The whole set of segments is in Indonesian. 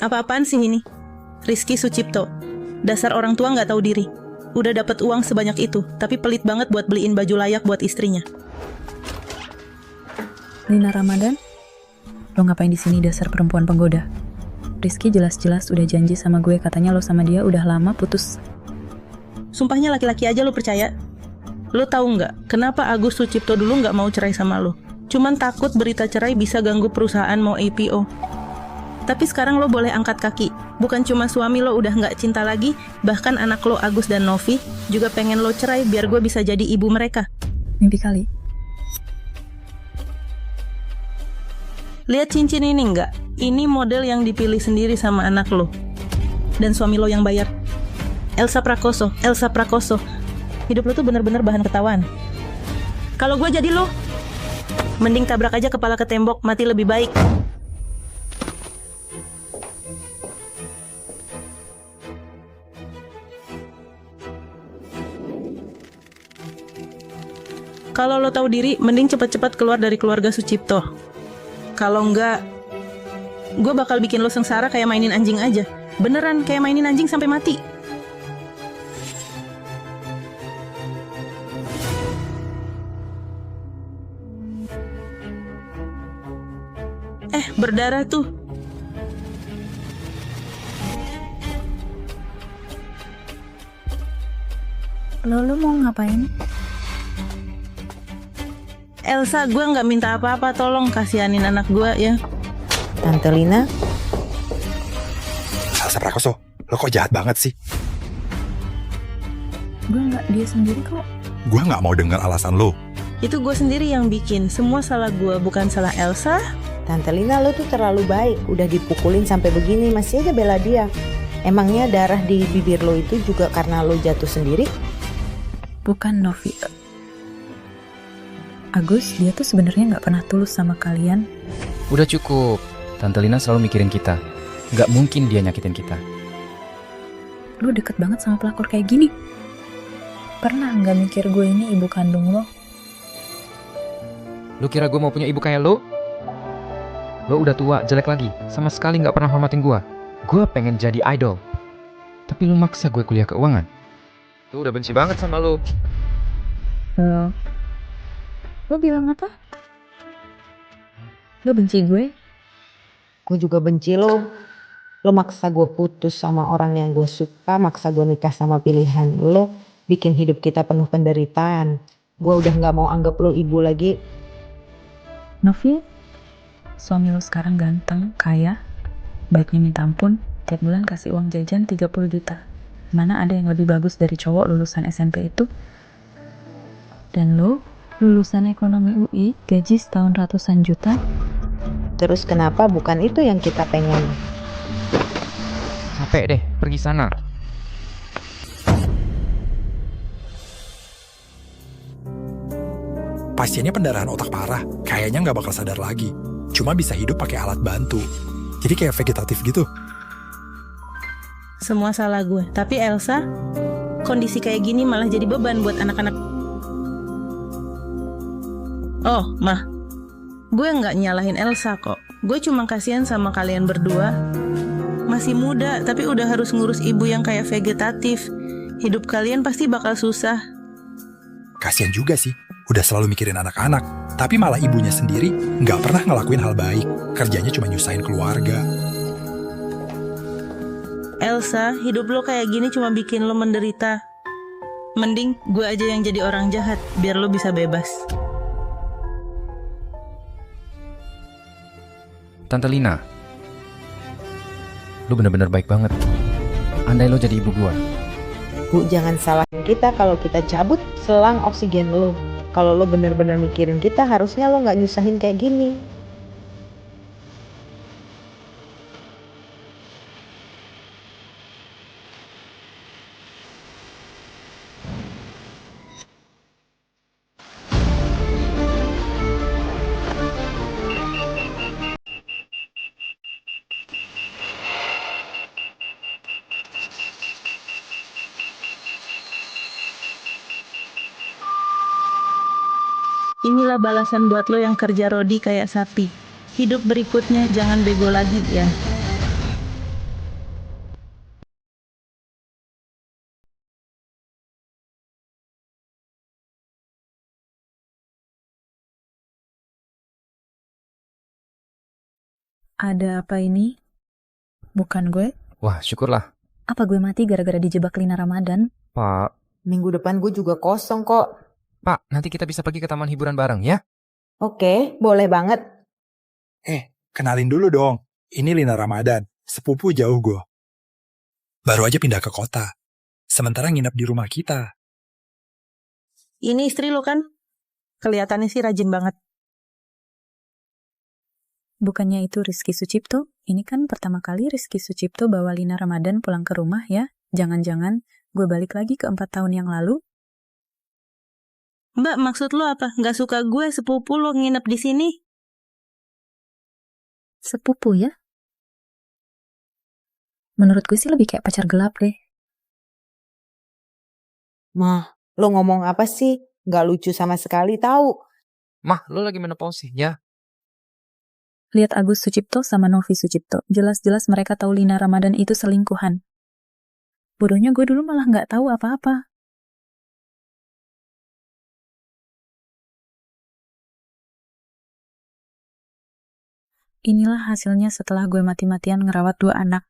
Apa-apaan sih ini? Rizky Sucipto. Dasar orang tua nggak tahu diri. Udah dapat uang sebanyak itu, tapi pelit banget buat beliin baju layak buat istrinya. Lina Ramadan, lo ngapain di sini dasar perempuan penggoda? Rizky jelas-jelas udah janji sama gue, katanya lo sama dia udah lama putus. Sumpahnya laki-laki aja lo percaya? Lo tahu nggak kenapa Agus Sucipto dulu nggak mau cerai sama lo? Cuman takut berita cerai bisa ganggu perusahaan mau IPO. Tapi sekarang lo boleh angkat kaki. Bukan cuma suami lo udah nggak cinta lagi, bahkan anak lo Agus dan Novi juga pengen lo cerai biar gue bisa jadi ibu mereka. Mimpi kali. Lihat cincin ini nggak? Ini model yang dipilih sendiri sama anak lo. Dan suami lo yang bayar. Elsa Prakoso. Hidup lo tuh bener-bener bahan ketawaan. Kalau gue jadi lo, mending tabrak aja kepala ke tembok, mati lebih baik. Kalau lo tahu diri, mending cepat-cepat keluar dari keluarga Sucipto. Kalau enggak, gue bakal bikin lo sengsara kayak mainin anjing aja. Beneran, kayak mainin anjing sampai mati. Berdarah tuh. Lo mau ngapain? Elsa, gue nggak minta apa-apa, tolong kasihanin anak gue ya. Tante Lina? Elsa Prakoso, lo kok jahat banget sih? Gue nggak, dia sendiri kok. Gue nggak mau dengar alasan lo. Itu gue sendiri yang bikin. Semua salah gue, bukan salah Elsa. Tante Lina, lo tuh terlalu baik. Udah dipukulin sampai begini, masih aja bela dia. Emangnya darah di bibir lo itu juga karena lo jatuh sendiri? Bukan, Novi. Agus, dia tuh sebenarnya nggak pernah tulus sama kalian. Udah cukup. Tante Lina selalu mikirin kita. Nggak mungkin dia nyakitin kita. Lo deket banget sama pelakor kayak gini. Pernah nggak mikir gue ini ibu kandung lo? Lu kira gue mau punya ibu kayak lo? Lo udah tua, jelek lagi. Sama sekali nggak pernah hormatin gue. Gue pengen jadi idol. Tapi lu maksa gue kuliah keuangan. Tuh udah benci banget sama lo. Lo bilang apa? Lo benci gue? Gue juga benci lo. Lo maksa gue putus sama orang yang gue suka, maksa gue nikah sama pilihan lo, bikin hidup kita penuh penderitaan. Gue udah gak mau anggap lo ibu lagi. Novi, suami lo sekarang ganteng, kaya, baiknya minta ampun, tiap bulan kasih uang jajan 30 juta. Mana ada yang lebih bagus dari cowok lulusan SMP itu? Dan lo, lulusan ekonomi UI, gaji setahun ratusan juta. Terus kenapa bukan itu yang kita pengen? Capek deh, pergi sana. Pasiennya pendarahan otak parah, kayaknya nggak bakal sadar lagi. Cuma bisa hidup pakai alat bantu. Jadi kayak vegetatif gitu. Semua salah gue. Tapi Elsa, kondisi kayak gini malah jadi beban buat anak-anak. Oh, Mah. Gue nggak nyalahin Elsa kok. Gue cuma kasihan sama kalian berdua. Masih muda, tapi udah harus ngurus ibu yang kayak vegetatif. Hidup kalian pasti bakal susah. Kasian juga sih, udah selalu mikirin anak-anak. Tapi malah ibunya sendiri nggak pernah ngelakuin hal baik. Kerjanya cuma nyusahin keluarga. Elsa, hidup lo kayak gini cuma bikin lo menderita. Mending gue aja yang jadi orang jahat, biar lo bisa bebas. Tante Lina, lu bener-bener baik banget. Andai lo jadi ibu gua. Bu, jangan salahin kita kalau kita cabut selang oksigen lo. Kalau lo bener-bener mikirin kita, harusnya lo gak nyusahin kayak gini. Inilah balasan buat lo yang kerja rodi kayak sapi. Hidup berikutnya jangan bego lagi ya. Ada apa ini? Bukan gue. Wah, syukurlah. Apa gue mati gara-gara dijebak Lina Ramadan? Pak, Minggu depan gue juga kosong kok. Pak, nanti kita bisa pergi ke taman hiburan bareng ya? Oke, boleh banget. Kenalin dulu dong. Ini Lina Ramadan, sepupu jauh gue. Baru aja pindah ke kota. Sementara nginep di rumah kita. Ini istri lo kan? Kelihatannya sih rajin banget. Bukannya itu Rizky Sucipto? Ini kan pertama kali Rizky Sucipto bawa Lina Ramadan pulang ke rumah ya? Jangan-jangan gue balik lagi ke 4 tahun yang lalu? Mbak, maksud lo apa? Nggak suka gue sepupu lo nginep di sini? Sepupu ya? Menurut gue sih lebih kayak pacar gelap deh. Mah, lo ngomong apa sih? Gak lucu sama sekali tahu. Mah, lo lagi menopausi ya? Lihat Agus Sucipto sama Novi Sucipto. Jelas-jelas mereka tahu Lina Ramadan itu selingkuhan. Bodohnya gue dulu malah nggak tahu apa-apa. Inilah hasilnya setelah gue mati-matian ngerawat 2 anak.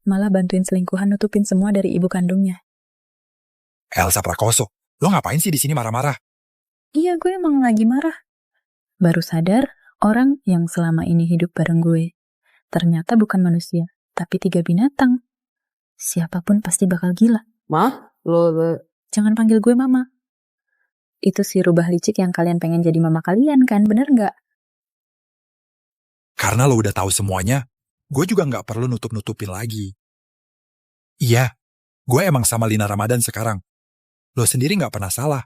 Malah bantuin selingkuhan nutupin semua dari ibu kandungnya. Elsa Prakoso, lo ngapain sih di sini marah-marah? Iya, gue emang lagi marah. Baru sadar, orang yang selama ini hidup bareng gue ternyata bukan manusia, tapi 3 binatang. Siapapun pasti bakal gila. Mah, lo Jangan panggil gue mama. Itu si rubah licik yang kalian pengen jadi mama kalian kan, bener nggak? Karena lo udah tahu semuanya, gue juga nggak perlu nutup-nutupin lagi. Iya, gue emang sama Lina Ramadan sekarang. Lo sendiri nggak pernah salah.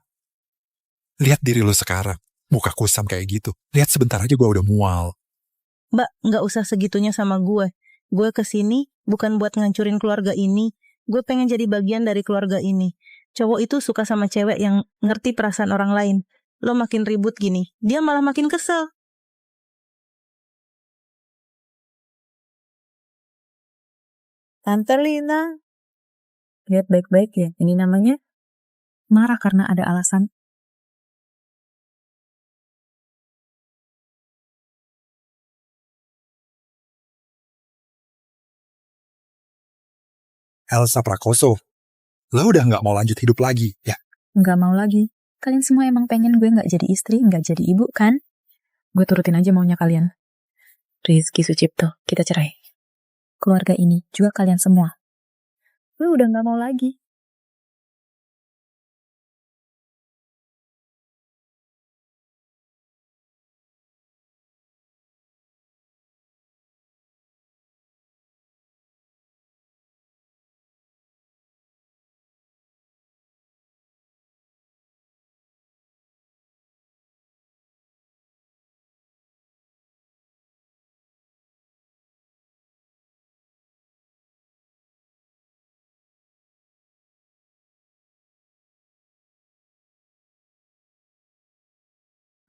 Lihat diri lo sekarang, muka kusam kayak gitu. Lihat sebentar aja gue udah mual. Mbak, nggak usah segitunya sama gue. Gue kesini bukan buat ngancurin keluarga ini. Gue pengen jadi bagian dari keluarga ini. Cowok itu suka sama cewek yang ngerti perasaan orang lain. Lo makin ribut gini, dia malah makin kesel. Tante Lina. Lihat baik-baik ya, ini namanya marah karena ada alasan. Elsa Prakoso, lo udah nggak mau lanjut hidup lagi, ya? Nggak mau lagi. Kalian semua emang pengen gue nggak jadi istri, nggak jadi ibu kan? Gue turutin aja maunya kalian. Rizky Sucipto, kita cerai. Keluarga ini juga kalian semua. Gue udah nggak mau lagi.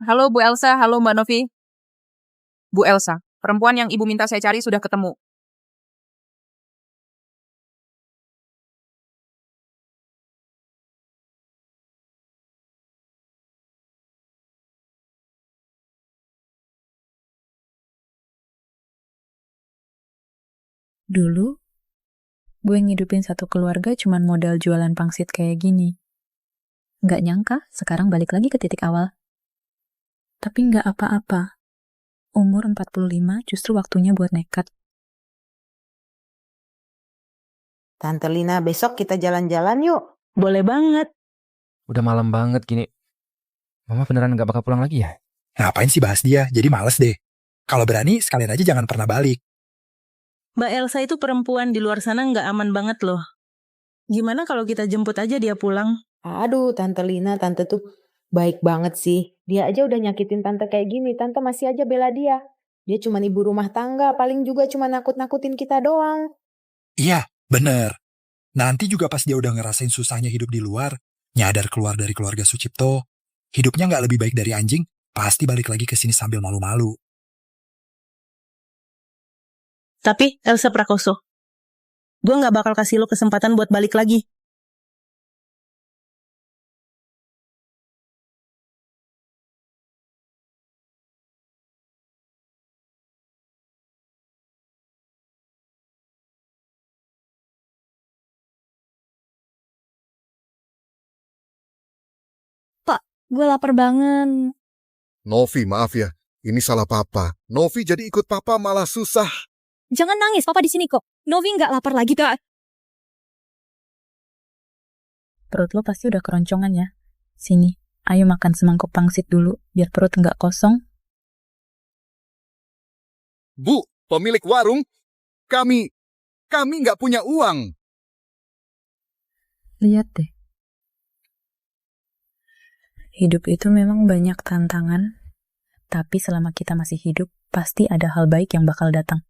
Halo Bu Elsa, halo Mbak Novi. Bu Elsa, perempuan yang Ibu minta saya cari sudah ketemu. Dulu, gue ngidupin satu keluarga cuman modal jualan pangsit kayak gini. Nggak nyangka, sekarang balik lagi ke titik awal. Tapi nggak apa-apa. Umur 45 justru waktunya buat nekat. Tante Lina, besok kita jalan-jalan yuk. Boleh banget. Udah malam banget gini. Mama beneran nggak bakal pulang lagi ya? Ngapain sih bahas dia? Jadi males deh. Kalau berani, sekalian aja jangan pernah balik. Mbak Elsa itu perempuan di luar sana nggak aman banget loh. Gimana kalau kita jemput aja dia pulang? Aduh, Tante Lina, Tante tuh baik banget sih. Dia aja udah nyakitin Tante kayak gini. Tante masih aja bela dia. Dia cuma ibu rumah tangga. Paling juga cuma nakut-nakutin kita doang. Iya, bener. Nanti juga pas dia udah ngerasain susahnya hidup di luar, nyadar keluar dari keluarga Sucipto, hidupnya nggak lebih baik dari anjing, pasti balik lagi ke sini sambil malu-malu. Tapi Elsa Prakoso, gue nggak bakal kasih lo kesempatan buat balik lagi. Gue lapar banget. Novi, maaf ya. Ini salah papa. Novi jadi ikut papa malah susah. Jangan nangis, papa di sini kok. Novi nggak lapar lagi, Kak. Perut lo pasti udah keroncongan ya. Sini, ayo makan semangkuk pangsit dulu, biar perut nggak kosong. Bu, pemilik warung, kami nggak punya uang. Lihat deh. Hidup itu memang banyak tantangan, tapi selama kita masih hidup, pasti ada hal baik yang bakal datang.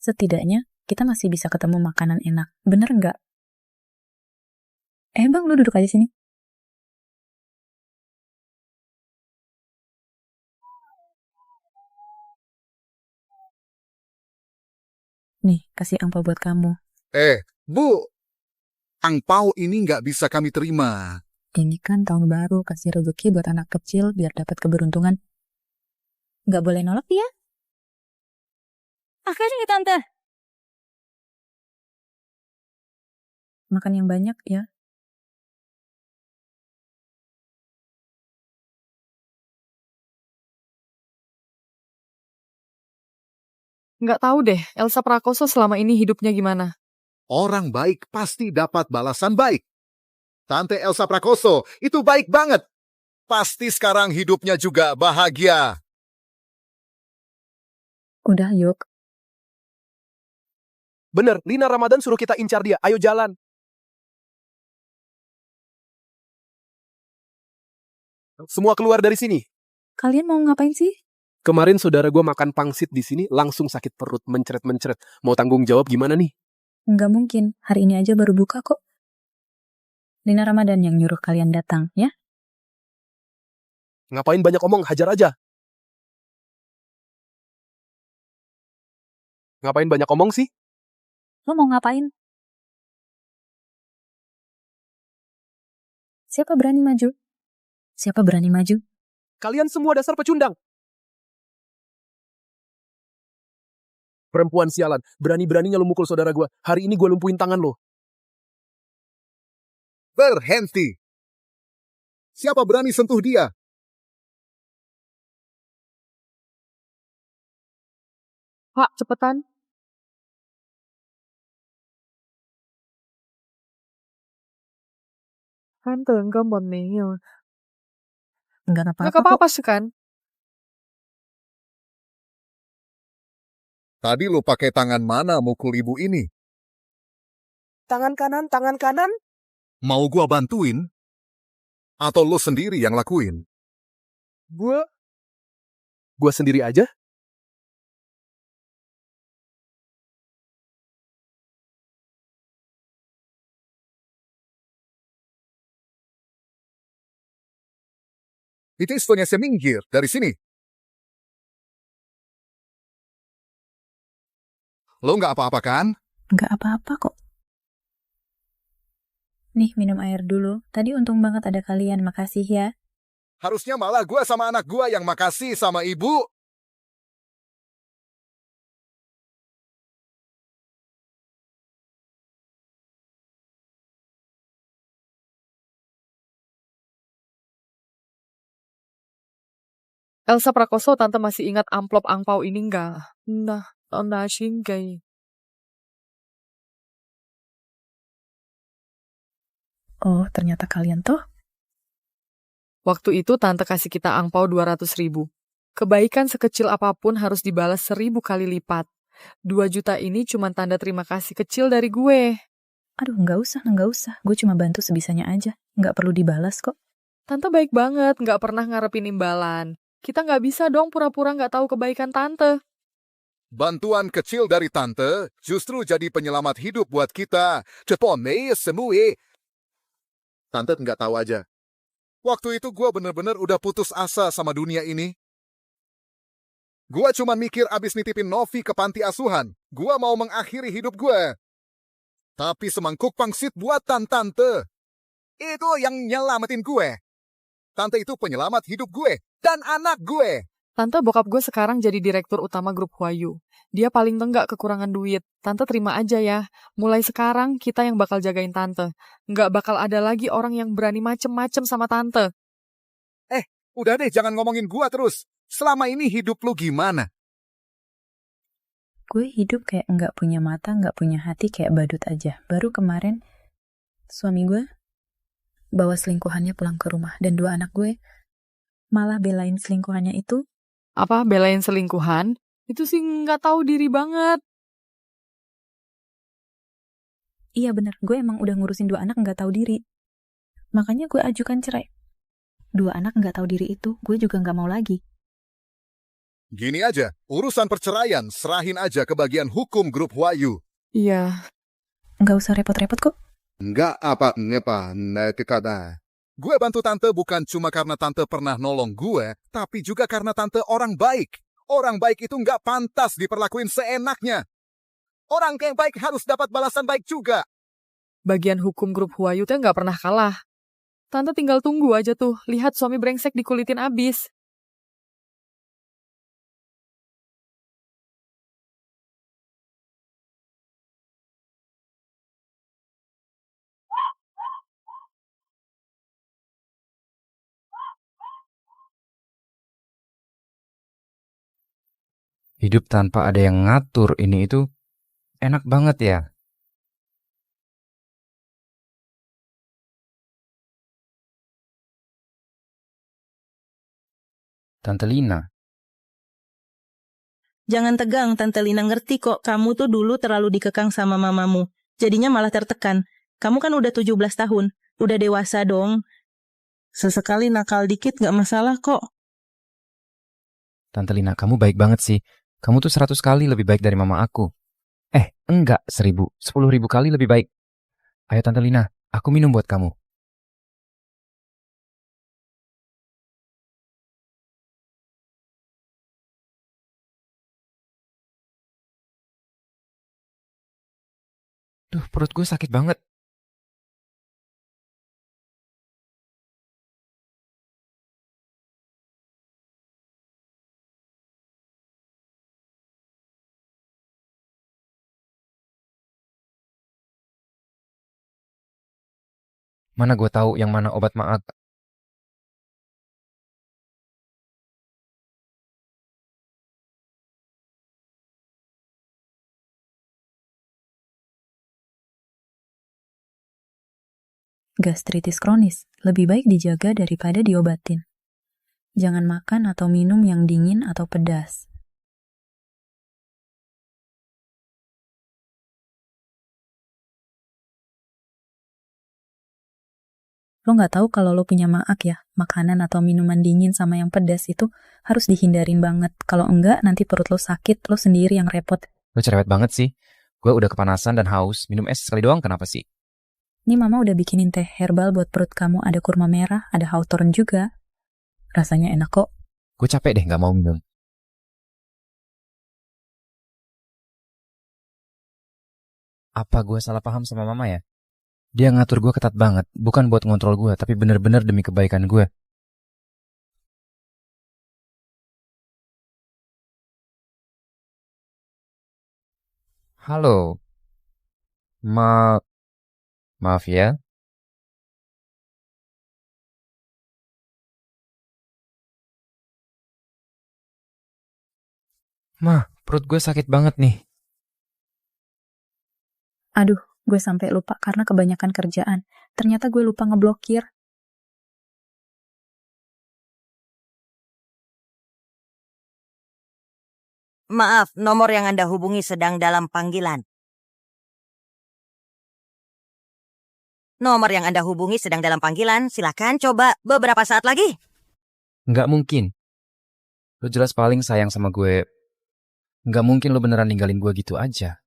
Setidaknya, kita masih bisa ketemu makanan enak. Bener nggak? Bang, lu duduk aja sini. Nih, kasih angpau buat kamu. Bu, angpau ini nggak bisa kami terima. Ini kan tahun baru, kasih rezeki buat anak kecil biar dapat keberuntungan. Nggak boleh nolak ya? Akhirnya Tante. Makan yang banyak ya. Nggak tahu deh, Elsa Prakoso selama ini hidupnya gimana. Orang baik pasti dapat balasan baik. Tante Elsa Prakoso itu baik banget. Pasti sekarang hidupnya juga bahagia. Udah, yuk. Bener, Lina Ramadan suruh kita incar dia. Ayo jalan. Semua keluar dari sini. Kalian mau ngapain sih? Kemarin saudara gue makan pangsit di sini langsung sakit perut, mencret-mencret. Mau tanggung jawab gimana nih? Nggak mungkin, hari ini aja baru buka kok. Lina Ramadan yang nyuruh kalian datang, ya? Ngapain banyak omong, hajar aja. Ngapain banyak omong sih? Lo mau ngapain? Siapa berani maju? Siapa berani maju? Kalian semua dasar pecundang. Perempuan sialan, berani-beraninya lo mukul saudara gue. Hari ini gue lumpuhin tangan lo. Berhenti. Siapa berani sentuh dia? Pak, cepetan. Tante, enggak mau Nggak Nggak apa-apa kok. apa-apa sih kan? Tadi lu pakai tangan mana mukul ibu ini? Tangan kanan, tangan kanan. Mau gua bantuin? Atau lu sendiri yang lakuin? Gue sendiri aja. Itu istrinya minggir dari sini. Lo nggak apa-apa kan? Nggak apa-apa kok. Nih, minum air dulu. Tadi untung banget ada kalian, makasih ya. Harusnya malah gua sama anak gua yang makasih sama ibu. Elsa Prakoso, Tante masih ingat amplop angpau ini nggak? Nah, shingai. Oh, ternyata kalian tuh. Waktu itu Tante kasih kita angpau 200.000. Kebaikan sekecil apapun harus dibalas 1000 kali lipat. 2 juta ini cuma tanda terima kasih kecil dari gue. Aduh, nggak usah. Gue cuma bantu sebisanya aja. Nggak perlu dibalas kok. Tante baik banget, nggak pernah ngarepin imbalan. Kita nggak bisa dong pura-pura nggak tahu kebaikan Tante. Bantuan kecil dari tante justru jadi penyelamat hidup buat kita. Cepone semue. Tante nggak tahu aja. Waktu itu gue bener-bener udah putus asa sama dunia ini. Gue cuma mikir abis nitipin Novi ke panti asuhan. Gue mau mengakhiri hidup gue. Tapi semangkuk pangsit buatan tante. Itu yang nyelamatin gue. Tante itu penyelamat hidup gue dan anak gue. Tante, bokap gue sekarang jadi direktur utama grup Huayu. Dia paling enggak kekurangan duit. Tante terima aja ya. Mulai sekarang kita yang bakal jagain Tante. Nggak bakal ada lagi orang yang berani macem-macem sama Tante. Udah deh, jangan ngomongin gua terus. Selama ini hidup lu gimana? Gue hidup kayak nggak punya mata, nggak punya hati, kayak badut aja. Baru kemarin suami gue bawa selingkuhannya pulang ke rumah, dan 2 anak gue malah belain selingkuhannya itu. Apa, belain selingkuhan? Itu sih nggak tahu diri banget. Iya bener, gue emang udah ngurusin 2 anak nggak tahu diri. Makanya gue ajukan cerai. 2 anak nggak tahu diri itu, gue juga nggak mau lagi. Gini aja, urusan perceraian serahin aja ke bagian hukum grup Wahyu. Iya. Nggak usah repot-repot kok. Enggak apa, kekata. Gue bantu tante bukan cuma karena tante pernah nolong gue, tapi juga karena tante orang baik. Orang baik itu nggak pantas diperlakuin seenaknya. Orang yang baik harus dapat balasan baik juga. Bagian hukum grup Huayu teh nggak pernah kalah. Tante tinggal tunggu aja tuh, lihat suami brengsek dikulitin abis. Hidup tanpa ada yang ngatur ini itu enak banget ya. Tante Lina, Jangan tegang, Tante Lina ngerti kok. Kamu tuh dulu terlalu dikekang sama mamamu. Jadinya malah tertekan. Kamu kan udah 17 tahun. Udah dewasa dong. Sesekali nakal dikit gak masalah kok. Tante Lina, kamu baik banget sih. Kamu tuh 100 kali lebih baik dari mama aku. Enggak, 1000, 10.000 kali lebih baik. Ayo Tante Lina, aku minum buat kamu. Duh, perut gue sakit banget. Mana gue tahu yang mana obat maag. Gastritis kronis lebih baik dijaga daripada diobatin. Jangan makan atau minum yang dingin atau pedas. Lo nggak tahu kalau lo punya maag ya, makanan atau minuman dingin sama yang pedas itu harus dihindarin banget. Kalau enggak, nanti perut lo sakit, lo sendiri yang repot. Lo cerewet banget sih. Gue udah kepanasan dan haus. Minum es sekali doang, kenapa sih? Nih mama udah bikinin teh herbal buat perut kamu, ada kurma merah, ada hawthorn juga. Rasanya enak kok. Gue capek deh gak mau minum. Apa gue salah paham sama mama ya? Dia ngatur gue ketat banget, bukan buat ngontrol gue, tapi bener-bener demi kebaikan gue. Halo. Maaf ya. Perut gue sakit banget nih. Aduh, gue sampai lupa karena kebanyakan kerjaan. Ternyata gue lupa ngeblokir. Maaf, nomor yang Anda hubungi sedang dalam panggilan. Nomor yang Anda hubungi sedang dalam panggilan, silakan coba beberapa saat lagi. Nggak mungkin. Lo jelas paling sayang sama gue. Nggak mungkin lo beneran ninggalin gue gitu aja.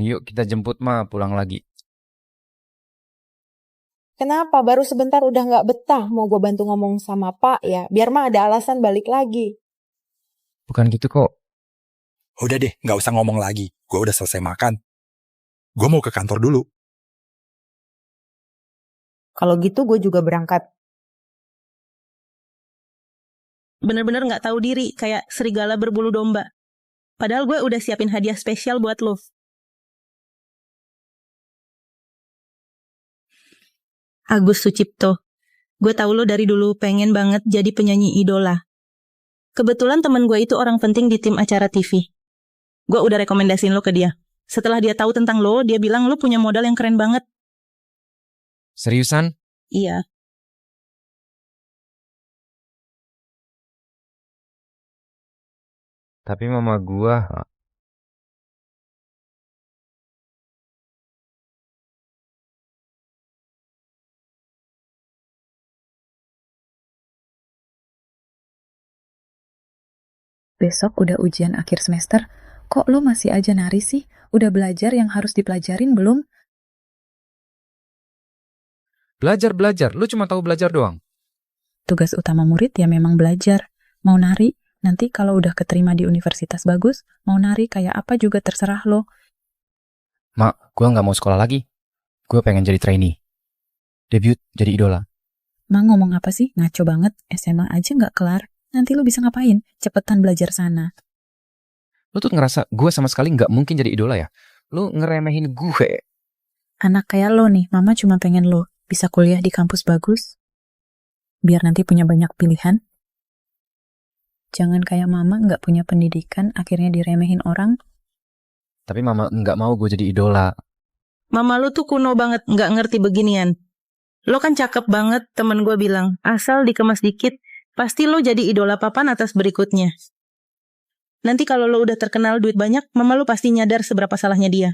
Yuk kita jemput pulang lagi. Kenapa? Baru sebentar udah nggak betah mau gue bantu ngomong sama Pak ya. Biar ada alasan balik lagi. Bukan gitu kok. Udah deh, gak usah ngomong lagi. Gue udah selesai makan. Gue mau ke kantor dulu. Kalau gitu gue juga berangkat. Bener-bener gak tahu diri, kayak serigala berbulu domba. Padahal gue udah siapin hadiah spesial buat lo. Agus Sucipto. Gue tahu lo dari dulu pengen banget jadi penyanyi idola. Kebetulan temen gue itu orang penting di tim acara TV. Gue udah rekomendasiin lo ke dia. Setelah dia tahu tentang lo, dia bilang lo punya modal yang keren banget. Seriusan? Iya. Tapi mama gua... Besok udah ujian akhir semester, kok lo masih aja nari sih? Udah belajar yang harus dipelajarin belum? Belajar, lu cuma tahu belajar doang. Tugas utama murid ya memang belajar. Mau nari, nanti kalau udah keterima di universitas bagus, mau nari kayak apa juga terserah lo. Mak, gua nggak mau sekolah lagi. Gua pengen jadi trainee. Debut jadi idola. Ma ngomong apa sih? Ngaco banget, SMA aja nggak kelar. Nanti lo bisa ngapain? Cepetan belajar sana. Lu tuh ngerasa gue sama sekali nggak mungkin jadi idola ya? Lu ngeremehin gue. Anak kayak lo nih, mama cuma pengen lo bisa kuliah di kampus bagus. Biar nanti punya banyak pilihan. Jangan kayak mama nggak punya pendidikan, akhirnya diremehin orang. Tapi mama nggak mau gue jadi idola. Mama lo tuh kuno banget, nggak ngerti beginian. Lo kan cakep banget, temen gue bilang. Asal dikemas dikit, pasti lo jadi idola papan atas berikutnya. Nanti kalau lo udah terkenal duit banyak, mama lo pasti nyadar seberapa salahnya dia.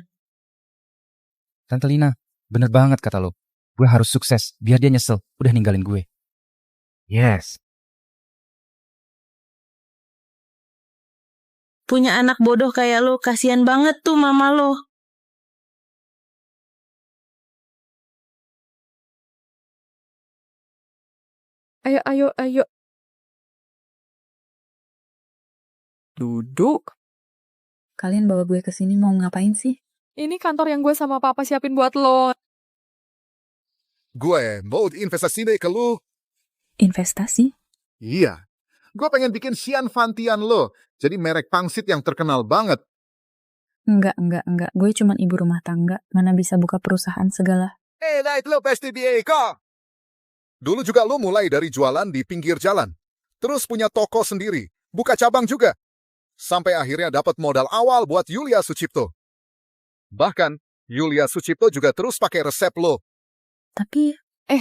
Tante Lina, bener banget kata lo. Gue harus sukses, biar dia nyesel, udah ninggalin gue. Yes. Punya anak bodoh kayak lo, kasihan banget tuh mama lo. Ayo. Duduk. Kalian bawa gue ke sini mau ngapain sih? Ini kantor yang gue sama papa siapin buat lo. Gue mau investasi deh ke lu. Investasi? Iya. Gue pengen bikin Sian Fantian lo. Jadi merek pangsit yang terkenal banget. Enggak. Gue cuman ibu rumah tangga. Mana bisa buka perusahaan segala. Light lo pasti kok. Dulu juga lo mulai dari jualan di pinggir jalan. Terus punya toko sendiri. Buka cabang juga. Sampai akhirnya dapat modal awal buat Yulia Sucipto. Bahkan, Yulia Sucipto juga terus pakai resep lo. Tapi,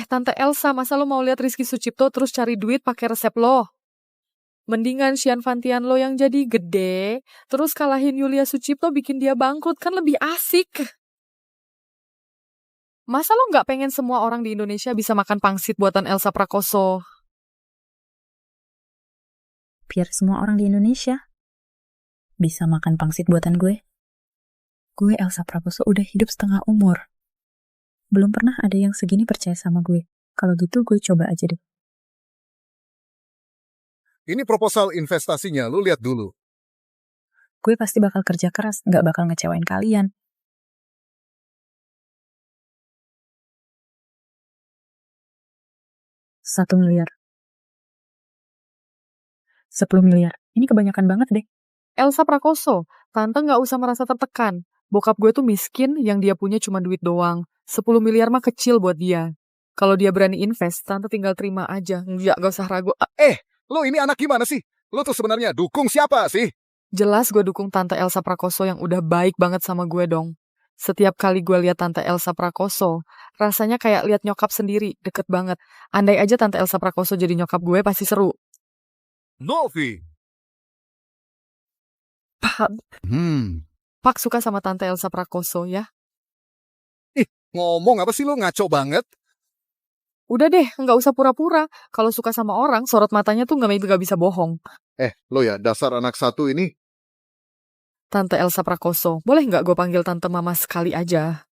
Tante Elsa, masa lo mau lihat Rizky Sucipto terus cari duit pakai resep lo? Mendingan Sian Fantian lo yang jadi gede, terus kalahin Yulia Sucipto bikin dia bangkrut, kan lebih asik. Masa lo nggak pengen semua orang di Indonesia bisa makan pangsit buatan Elsa Prakoso? biar semua orang di Indonesia bisa makan pangsit buatan gue. Gue Elsa Prakoso udah hidup setengah umur. Belum pernah ada yang segini percaya sama gue. Kalau gitu gue coba aja deh. Ini proposal investasinya, lu lihat dulu. Gue pasti bakal kerja keras, gak bakal ngecewain kalian. $1 miliar. 10 miliar. Ini kebanyakan banget deh. Elsa Prakoso, tante nggak usah merasa tertekan. Bokap gue tuh miskin, yang dia punya cuma duit doang. 10 miliar mah kecil buat dia. Kalau dia berani invest, tante tinggal terima aja. Gak usah ragu. Lo ini anak gimana sih? Lo tuh sebenarnya dukung siapa sih? Jelas gue dukung Tante Elsa Prakoso yang udah baik banget sama gue dong. Setiap kali gue lihat Tante Elsa Prakoso, rasanya kayak lihat nyokap sendiri, deket banget. Andai aja Tante Elsa Prakoso jadi nyokap gue, pasti seru. Novi. Pak suka sama Tante Elsa Prakoso ya. Ngomong apa sih lo, ngaco banget? Udah deh, nggak usah pura-pura. Kalau suka sama orang, sorot matanya tuh nggak bisa bohong. Lo ya dasar anak satu ini. Tante Elsa Prakoso, boleh nggak gue panggil Tante Mama sekali aja?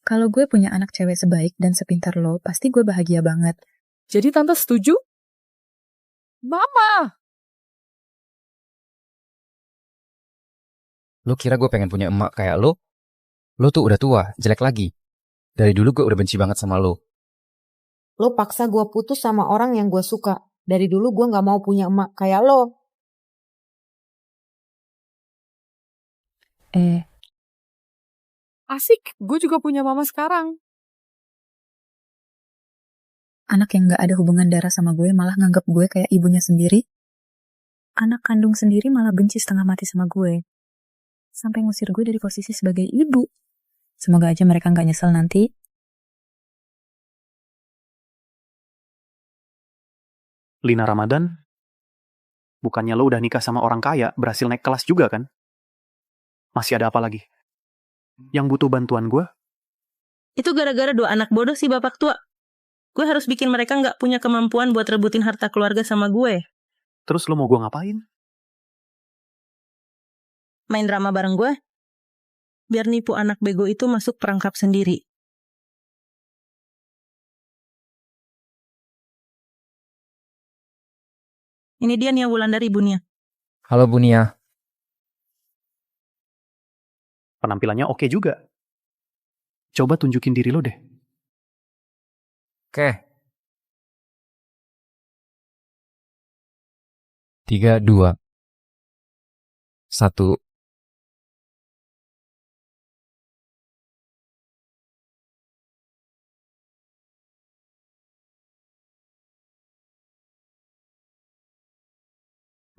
Kalau gue punya anak cewek sebaik dan sepintar lo, pasti gue bahagia banget. Jadi Tante setuju? Mama! Lo kira gue pengen punya emak kayak lo? Lo tuh udah tua, jelek lagi. Dari dulu gue udah benci banget sama lo. Lo paksa gue putus sama orang yang gue suka. Dari dulu gue gak mau punya emak kayak lo. Asik, gue juga punya mama sekarang. Anak yang gak ada hubungan darah sama gue malah nganggap gue kayak ibunya sendiri. Anak kandung sendiri malah benci setengah mati sama gue. Sampai ngusir gue dari posisi sebagai ibu. Semoga aja mereka gak nyesel nanti. Lina Ramadan, bukannya lo udah nikah sama orang kaya, berhasil naik kelas juga kan? Masih ada apa lagi? Yang butuh bantuan gue? Itu gara-gara 2 anak bodoh si bapak tua. Gue harus bikin mereka nggak punya kemampuan buat rebutin harta keluarga sama gue. Terus lo mau gue ngapain? Main drama bareng gue. Biar nipu anak bego itu masuk perangkap sendiri. Ini dia nih Wulandari, Bunia. Halo Bunia. Penampilannya oke juga. Coba tunjukin diri lo deh. Oke. 3, 2, 1.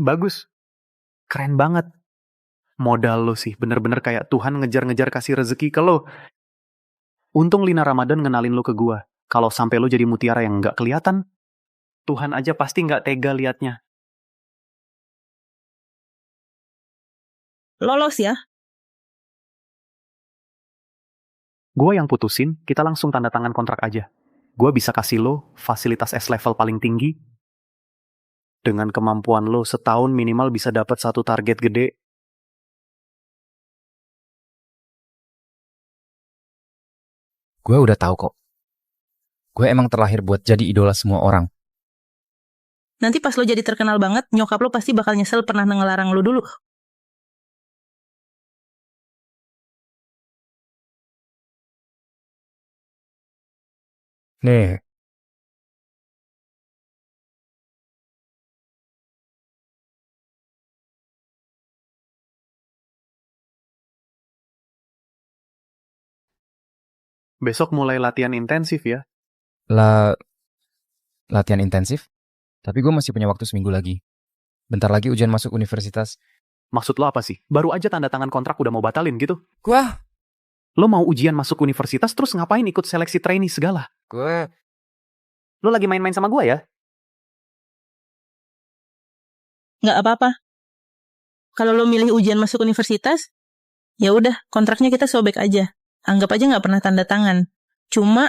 Bagus. Keren banget. Modal lo sih, bener-bener kayak Tuhan ngejar-ngejar kasih rezeki ke lo. Untung Lina Ramadan ngenalin lo ke gua. Kalau sampai lo jadi mutiara yang nggak kelihatan, Tuhan aja pasti nggak tega liatnya. Lolos ya. Gua yang putusin, kita langsung tanda tangan kontrak aja. Gua bisa kasih lo fasilitas S-level paling tinggi. Dengan kemampuan lo setahun minimal bisa dapat 1 target gede. Gue udah tahu kok. Gue emang terlahir buat jadi idola semua orang. Nanti pas lo jadi terkenal banget, nyokap lo pasti bakal nyesel pernah ngelarang lo dulu. Nih. Besok mulai latihan intensif ya. Latihan intensif? Tapi gue masih punya waktu seminggu lagi. Bentar lagi ujian masuk universitas. Maksud lo apa sih? Baru aja tanda tangan kontrak udah mau batalin gitu? Wah. Lo mau ujian masuk universitas terus ngapain ikut seleksi trainee segala? Lo lagi main-main sama gue ya? Nggak apa-apa. Kalau lo milih ujian masuk universitas, ya udah kontraknya kita sobek aja. Anggap aja nggak pernah tanda tangan. Cuma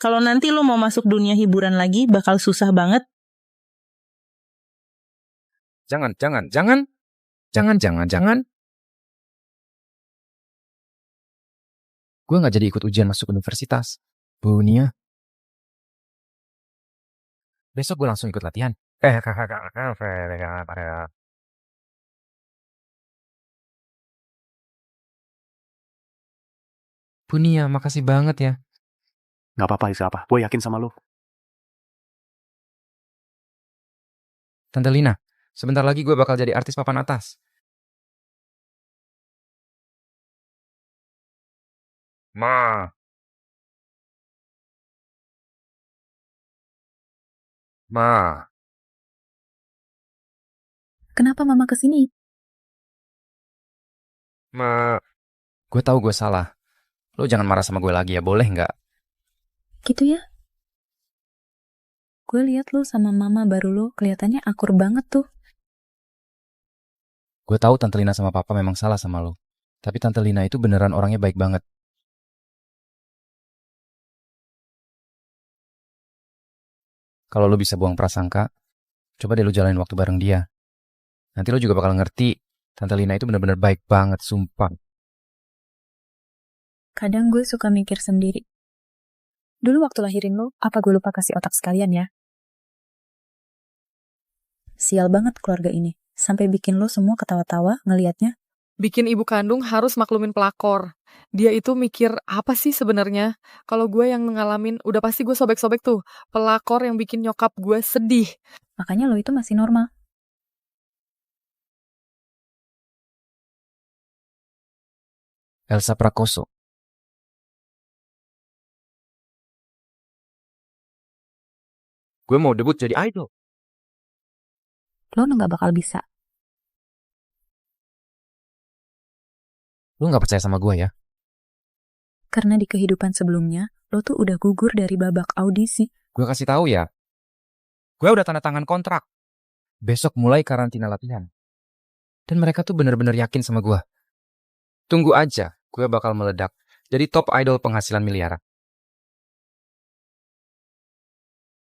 kalau nanti lo mau masuk dunia hiburan lagi, bakal susah banget. Jangan. Gue gak jadi ikut ujian masuk universitas. Bunia. Besok gue langsung ikut latihan. Bunia, makasih banget ya. Gak apa-apa, siapa? Gue yakin sama lo. Tante Lina, sebentar lagi gue bakal jadi artis papan atas. Ma. Kenapa mama kesini? Gue tahu gue salah. Lo jangan marah sama gue lagi ya, boleh nggak? Gitu ya? Gue lihat lo sama mama baru lo kelihatannya akur banget tuh. Gue tahu Tante Lina sama Papa memang salah sama lo. Tapi Tante Lina itu beneran orangnya baik banget. Kalau lo bisa buang prasangka, coba deh lo jalanin waktu bareng dia. Nanti lo juga bakal ngerti, Tante Lina itu bener-bener baik banget, sumpah. Kadang gue suka mikir sendiri. Dulu waktu lahirin lo, apa gue lupa kasih otak sekalian ya? Sial banget keluarga ini. Sampai bikin lo semua ketawa-tawa ngelihatnya. Bikin ibu kandung harus maklumin pelakor. Dia itu mikir apa sih sebenarnya? Kalau gue yang ngalamin, udah pasti gue sobek-sobek tuh. Pelakor yang bikin nyokap gue sedih. Makanya lo itu masih normal. Elsa Prakoso. Gue mau debut jadi idol. Lo nggak bakal bisa. Lu gak percaya sama gue ya? Karena di kehidupan sebelumnya, lo tuh udah gugur dari babak audisi. Gue kasih tahu ya. Gue udah tanda tangan kontrak. Besok mulai karantina latihan. Dan mereka tuh bener-bener yakin sama gue. Tunggu aja, gue bakal meledak. Jadi top idol penghasilan miliaran.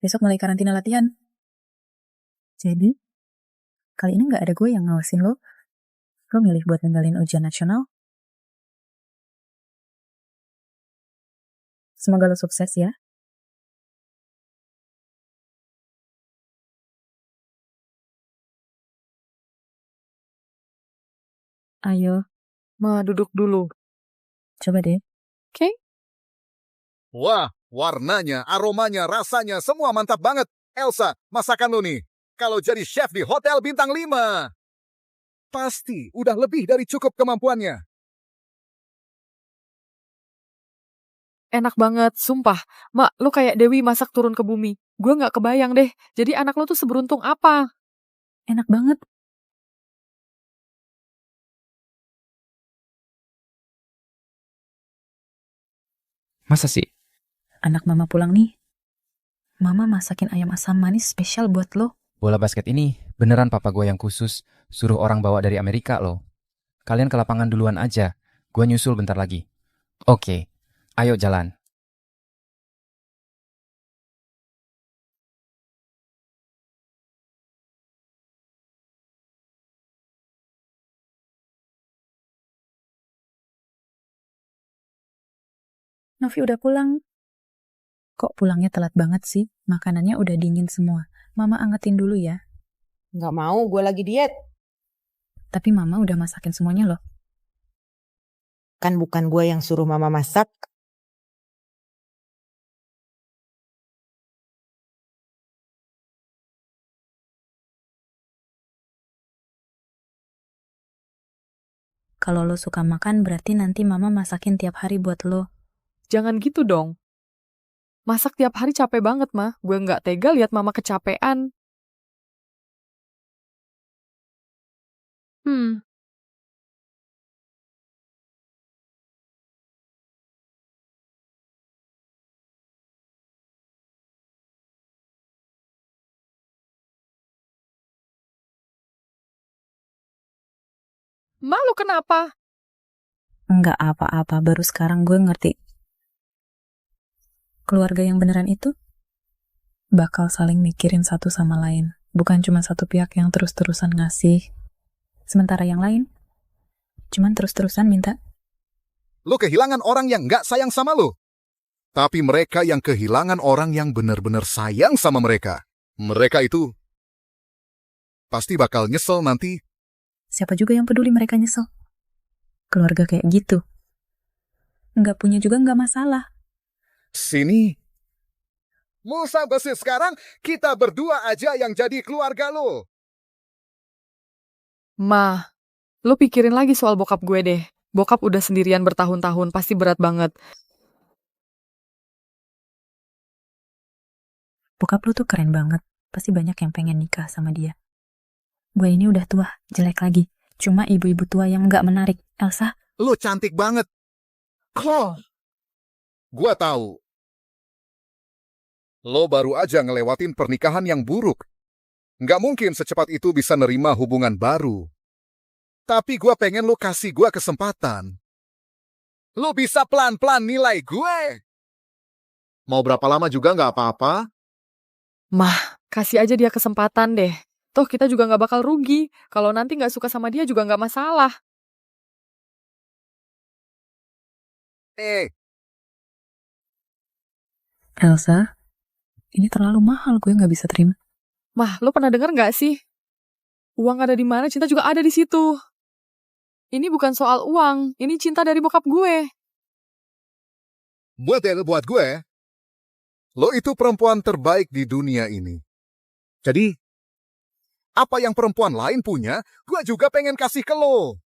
Besok mulai karantina latihan. Jadi, kali ini nggak ada gue yang ngawasin lo. Lo milih buat ninggalin ujian nasional. Semoga lo sukses ya. Ayo, Ma, duduk dulu. coba deh. Oke? Wah, warnanya, aromanya, rasanya, semua mantap banget. Elsa, masakan lu nih. Kalau jadi chef di Hotel Bintang 5. Pasti udah lebih dari cukup kemampuannya. Enak banget, sumpah. Mak, lu kayak Dewi masak turun ke bumi. Gue gak kebayang deh. Jadi anak lu tuh seberuntung apa? Enak banget. Masa sih? Anak mama pulang nih. Mama masakin ayam asam manis spesial buat lo. Bola basket ini beneran papa gue yang khusus. Suruh orang bawa dari Amerika loh. Kalian ke lapangan duluan aja. Gue nyusul bentar lagi. Oke, ayo jalan. Novi udah pulang. Kok pulangnya telat banget sih? Makanannya udah dingin semua. Mama angetin dulu ya. Nggak mau, gue lagi diet. Tapi mama udah masakin semuanya loh. Kan bukan gue yang suruh mama masak. Kalau lo suka makan berarti nanti mama masakin tiap hari buat lo. Jangan gitu dong. Masak tiap hari capek banget, Ma. Gue gak tega lihat mama kecapean. Ma, lu kenapa? Enggak apa-apa, baru sekarang gue ngerti. Keluarga yang beneran itu bakal saling mikirin satu sama lain. Bukan cuma satu pihak yang terus-terusan ngasih. Sementara yang lain cuman terus-terusan minta. Lu kehilangan orang yang gak sayang sama lu. Tapi mereka yang kehilangan orang yang benar-benar sayang sama mereka. Mereka itu pasti bakal nyesel nanti. Siapa juga yang peduli mereka nyesel? Keluarga kayak gitu. Nggak punya juga nggak masalah. Sini. Musa besi sekarang kita berdua aja yang jadi keluarga lu. Ma, lu pikirin lagi soal bokap gue deh. Bokap udah sendirian bertahun-tahun, pasti berat banget. Bokap lu tuh keren banget. Pasti banyak yang pengen nikah sama dia. Gue ini udah tua, jelek lagi. Cuma ibu-ibu tua yang nggak menarik. Elsa, Lu cantik banget. Kok? Gua tahu. Lo baru aja ngelewatin pernikahan yang buruk. Nggak mungkin secepat itu bisa nerima hubungan baru. Tapi gua pengen lo kasih gua kesempatan. Lo bisa pelan-pelan nilai gue. Mau berapa lama juga nggak apa-apa. Mah, kasih aja dia kesempatan deh. Toh kita juga gak bakal rugi. Kalau nanti gak suka sama dia juga gak masalah. Elsa, ini terlalu mahal, gue nggak bisa terima. Mah, lo pernah denger gak sih? Uang ada di mana, cinta juga ada di situ. Ini bukan soal uang, ini cinta dari bokap gue. Buat gue, lo itu perempuan terbaik di dunia ini. Jadi, apa yang perempuan lain punya, gue juga pengen kasih ke lo.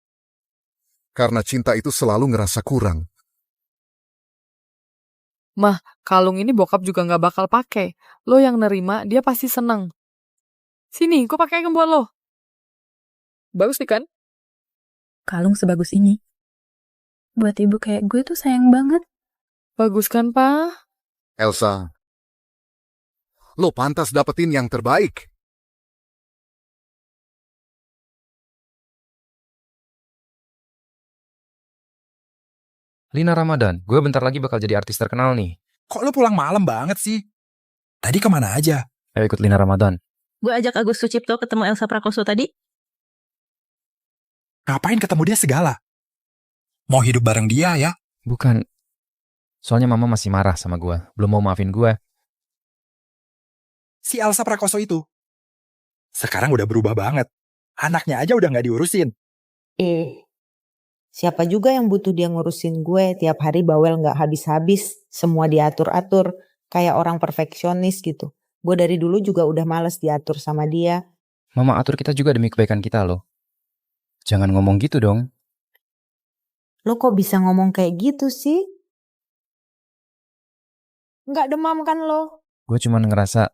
Karena cinta itu selalu ngerasa kurang. Mah, kalung ini bokap juga nggak bakal pakai. Lo yang nerima, dia pasti seneng. Sini, gue pakai buat lo. Bagus nih kan? Kalung sebagus ini. Buat ibu kayak gue tuh sayang banget. Bagus kan, Pa? Elsa, lo pantas dapetin yang terbaik. Lina Ramadan, gue bentar lagi bakal jadi artis terkenal nih. Kok lo pulang malam banget sih? Tadi kemana aja? Ayo ikut Lina Ramadan. Gue ajak Agus Sucipto ketemu Elsa Prakoso tadi. Ngapain ketemu dia segala? Mau hidup bareng dia ya? Bukan. Soalnya mama masih marah sama gue. Belum mau maafin gue. Si Elsa Prakoso itu. Sekarang udah berubah banget. Anaknya aja udah gak diurusin. Siapa juga yang butuh dia ngurusin gue? Tiap hari bawel gak habis-habis. Semua diatur-atur. Kayak orang perfeksionis gitu. Gue dari dulu juga udah males diatur sama dia. Mama atur kita juga demi kebaikan kita loh. Jangan ngomong gitu dong. Lo kok bisa ngomong kayak gitu sih? Nggak demam kan lo? Gue cuma ngerasa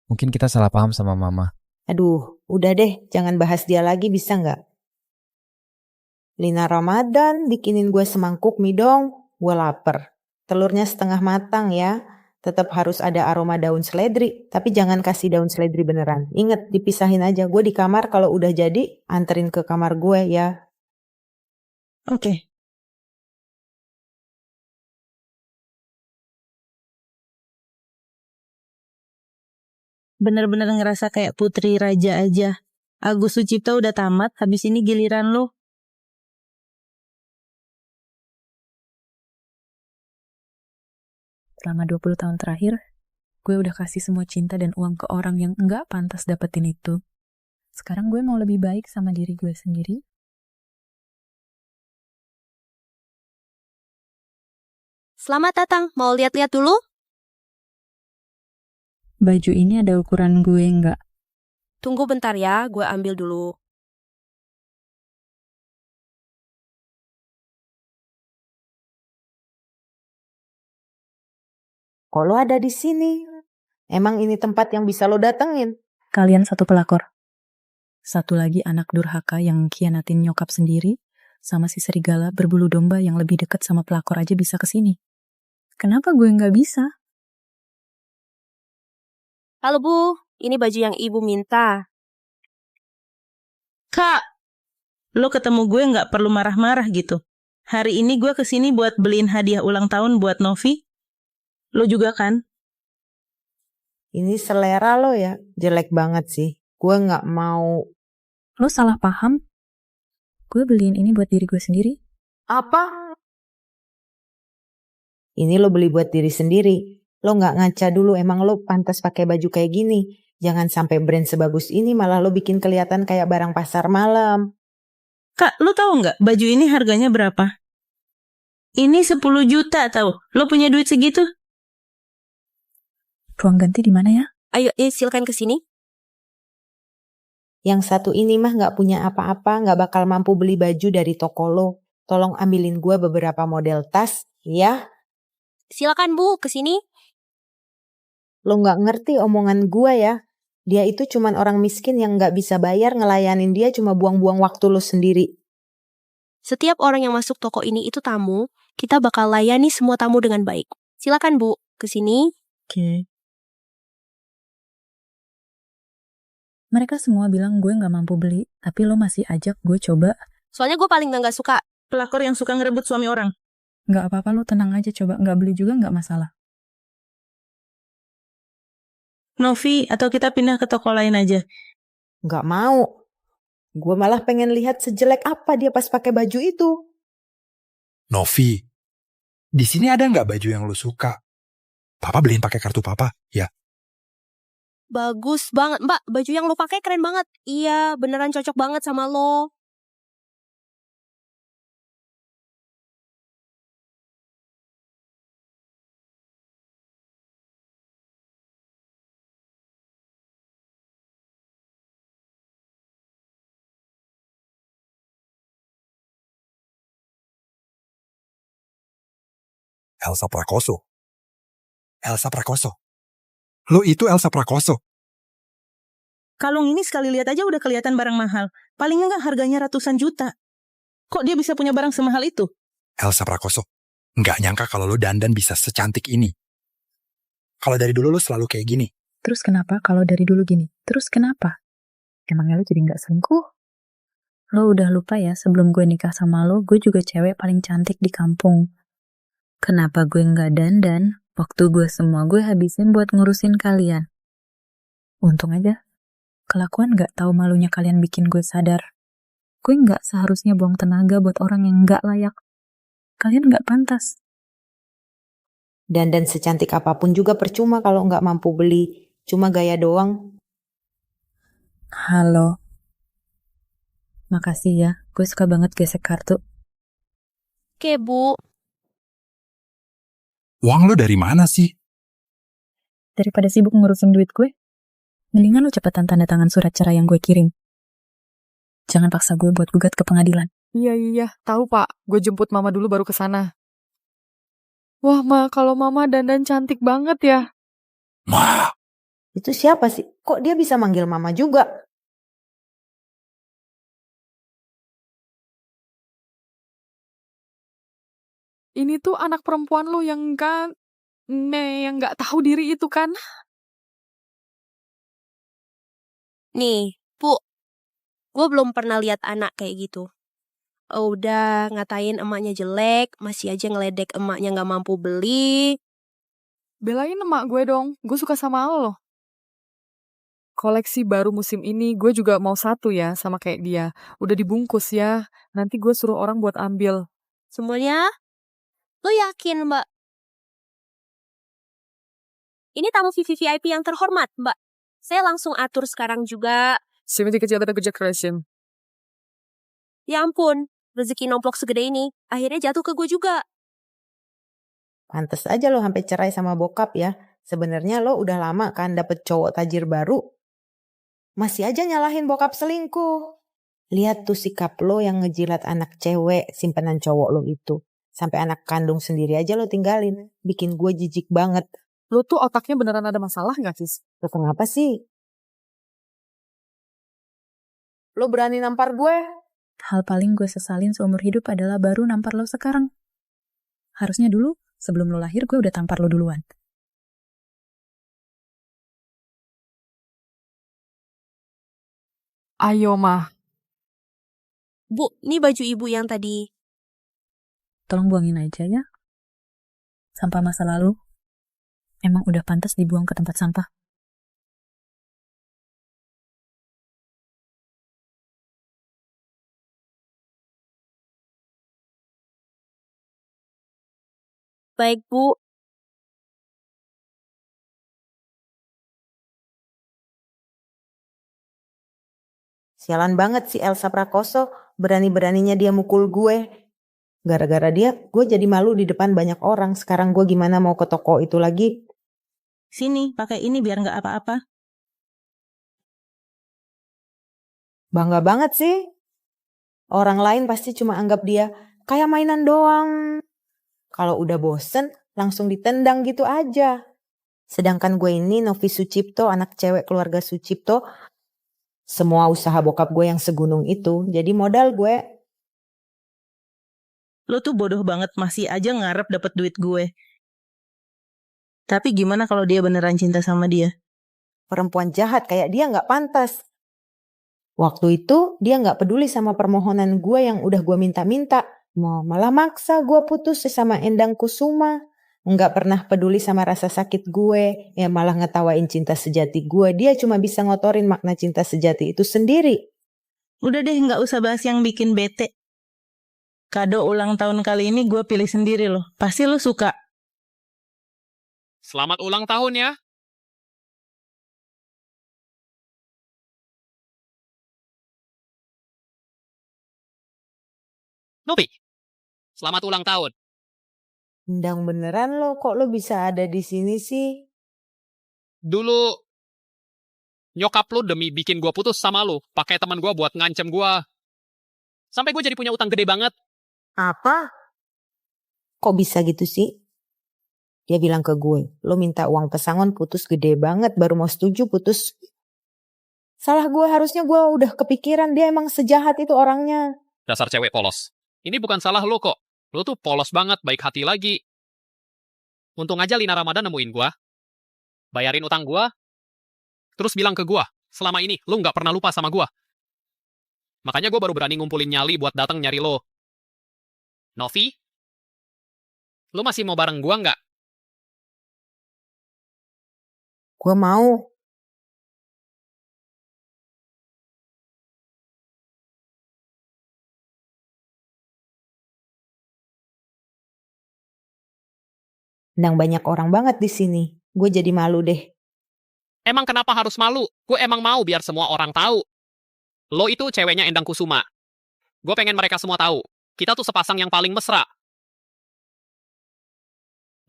mungkin kita salah paham sama mama. Aduh, udah deh, jangan bahas dia lagi bisa nggak? Lina Ramadan bikinin gue semangkuk mie dong. Gue lapar. Telurnya setengah matang ya. Tetap harus ada aroma daun seledri. Tapi jangan kasih daun seledri beneran. Ingat, dipisahin aja. Gue di kamar kalau udah jadi, anterin ke kamar gue ya. Oke. Bener-bener ngerasa kayak putri raja aja. Agus Sucipto udah tamat, habis ini giliran lo. Selama 20 tahun terakhir, gue udah kasih semua cinta dan uang ke orang yang enggak pantas dapetin itu. Sekarang gue mau lebih baik sama diri gue sendiri. Selamat datang, mau lihat-lihat dulu? Baju ini ada ukuran gue enggak. Tunggu bentar ya, gue ambil dulu. Kok lo ada di sini? Emang ini tempat yang bisa lo datengin? Kalian satu pelakor. Satu lagi anak durhaka yang khianatin nyokap sendiri, sama si serigala berbulu domba yang lebih dekat sama pelakor aja bisa kesini. Kenapa gue nggak bisa? Halo Bu, ini baju yang Ibu minta. Kak, lo ketemu gue nggak perlu marah-marah gitu. Hari ini gue kesini buat beliin hadiah ulang tahun buat Novi. Lo juga kan? Ini selera lo ya, jelek banget sih. Gue nggak mau. Lo salah paham. Gue beliin ini buat diri gue sendiri. Apa? Ini lo beli buat diri sendiri. Lo nggak ngaca dulu, emang lo pantas pakai baju kayak gini. Jangan sampai brand sebagus ini malah lo bikin kelihatan kayak barang pasar malam. Kak, lo tahu nggak baju ini harganya berapa? Ini 10 juta tahu. Lo punya duit segitu? Ruang ganti di mana ya? Ayo, silakan ke sini. Yang satu ini mah nggak punya apa-apa, nggak bakal mampu beli baju dari toko lo. Tolong ambilin gue beberapa model tas, ya. Silakan Bu, ke sini. Lo nggak ngerti omongan gue ya. Dia itu cuman orang miskin yang nggak bisa bayar, ngelayanin dia cuma buang-buang waktu lo sendiri. Setiap orang yang masuk toko ini itu tamu, kita bakal layani semua tamu dengan baik. Silakan Bu, ke sini. Oke. Mereka semua bilang gue nggak mampu beli, tapi lo masih ajak gue coba. Soalnya gue paling nggak suka. Pelakor yang suka ngerebut suami orang. Nggak apa-apa, lo tenang aja coba. Nggak beli juga nggak masalah. Novi, atau kita pindah ke toko lain aja? Nggak mau. Gue malah pengen lihat sejelek apa dia pas pakai baju itu. Novi, di sini ada nggak baju yang lo suka? Papa beliin pakai kartu papa, ya? Bagus banget, Mbak. Baju yang lo pakai keren banget. Iya, beneran cocok banget sama lo. Elsa Prakoso. Elsa Prakoso. Lo itu Elsa Prakoso. Kalung ini sekali lihat aja udah kelihatan barang mahal. Paling enggak harganya ratusan juta. Kok dia bisa punya barang semahal itu? Elsa Prakoso. Nggak nyangka kalau lo dandan bisa secantik ini. Kalau dari dulu lo selalu kayak gini. Terus kenapa kalau dari dulu gini? Terus kenapa? Emangnya lo jadi nggak selingkuh? Lo udah lupa ya, sebelum gue nikah sama lo, gue juga cewek paling cantik di kampung. Kenapa gue nggak dandan? Waktu gue semua gue habisin buat ngurusin kalian. Untung aja, kelakuan nggak tahu malunya kalian bikin gue sadar. Gue nggak seharusnya buang tenaga buat orang yang nggak layak. Kalian nggak pantas. Dan secantik apapun juga percuma kalau nggak mampu beli. Cuma gaya doang. Halo. Makasih ya, gue suka banget gesek kartu. Oke, Bu. Uang lo dari mana sih? Daripada sibuk ngurusin duit gue, mendingan lo cepetan tanda tangan surat cerai yang gue kirim. Jangan paksa gue buat gugat ke pengadilan. Iya, tahu Pak. Gue jemput Mama dulu baru ke sana. Wah, Ma, kalau Mama dandan cantik banget ya. Ma, Itu siapa sih? Kok dia bisa manggil mama juga? Ini tuh anak perempuan lo yang nggak tahu diri itu kan? Nih, Bu. Gue belum pernah lihat anak kayak gitu. Udah ngatain emaknya jelek, masih aja ngeledek emaknya nggak mampu beli. Belain emak gue dong. Gue suka sama lo. Koleksi baru musim ini gue juga mau satu ya sama kayak dia. Udah dibungkus ya. Nanti gue suruh orang buat ambil. Semuanya? Lo yakin, Mbak? Ini tamu VIP yang terhormat, Mbak. Saya langsung atur sekarang juga. Semenjak kecil ada kerja kerasin. Ya ampun, rezeki nomplok segede ini, akhirnya jatuh ke gue juga. Pantes aja lo sampai cerai sama bokap ya. Sebenarnya lo udah lama kan dapet cowok tajir baru. Masih aja nyalahin bokap selingkuh. Lihat tuh sikap lo yang ngejilat anak cewek simpanan cowok lo itu. Sampai anak kandung sendiri aja lo tinggalin. Bikin gue jijik banget. Lo tuh otaknya beneran ada masalah gak, Sis? Lo kenapa sih? Lo berani nampar gue? Hal paling gue sesalin seumur hidup adalah baru nampar lo sekarang. Harusnya dulu, sebelum lo lahir gue udah tampar lo duluan. Ayo, Ma. Bu, ini baju ibu yang tadi. Tolong buangin aja ya. Sampah masa lalu emang udah pantas dibuang ke tempat sampah. Baik, Bu. Sialan banget si Elsa Prakoso. Berani-beraninya dia mukul gue. Gara-gara dia, gue jadi malu di depan banyak orang. Sekarang gue gimana mau ke toko itu lagi? Sini, pakai ini biar nggak apa-apa. Bangga banget sih. Orang lain pasti cuma anggap dia kayak mainan doang. Kalau udah bosen, langsung ditendang gitu aja. Sedangkan gue ini Novi Sucipto, anak cewek keluarga Sucipto. Semua usaha bokap gue yang segunung itu. Jadi modal gue. Lo tuh bodoh banget, masih aja ngarep dapet duit gue. Tapi gimana kalau dia beneran cinta sama dia? Perempuan jahat kayak dia gak pantas. Waktu itu dia gak peduli sama permohonan gue yang udah gue minta-minta. Malah maksa gue putus sama Endang Kusuma. Nggak pernah peduli sama rasa sakit gue. Ya malah ngetawain cinta sejati gue. Dia cuma bisa ngotorin makna cinta sejati itu sendiri. Udah deh, nggak usah bahas yang bikin bete. Kado ulang tahun kali ini gue pilih sendiri loh. Pasti lo suka. Selamat ulang tahun ya. Novi, selamat ulang tahun. Endang beneran lo, kok lo bisa ada di sini sih? Dulu nyokap lu demi bikin gua putus sama lu, pakai teman gua buat ngancem gua. Sampai gua jadi punya utang gede banget. Apa? Kok bisa gitu sih? Dia bilang ke gue, lo minta uang pesangon putus gede banget, baru mau setuju putus. Salah gue, harusnya gue udah kepikiran dia emang sejahat itu orangnya. Dasar cewek polos. Ini bukan salah lo kok. Lo tuh polos banget, baik hati lagi. Untung aja Lina Ramadan nemuin gua. Bayarin utang gua. Terus bilang ke gua, selama ini lo nggak pernah lupa sama gua. Makanya gua baru berani ngumpulin nyali buat datang nyari lo. Novi? Lo masih mau bareng gua nggak? Gue mau. Nang banyak orang banget di sini. Gue jadi malu deh. Emang kenapa harus malu? Gue emang mau biar semua orang tahu. Lo itu ceweknya Endang Kusuma. Gue pengen mereka semua tahu. Kita tuh sepasang yang paling mesra.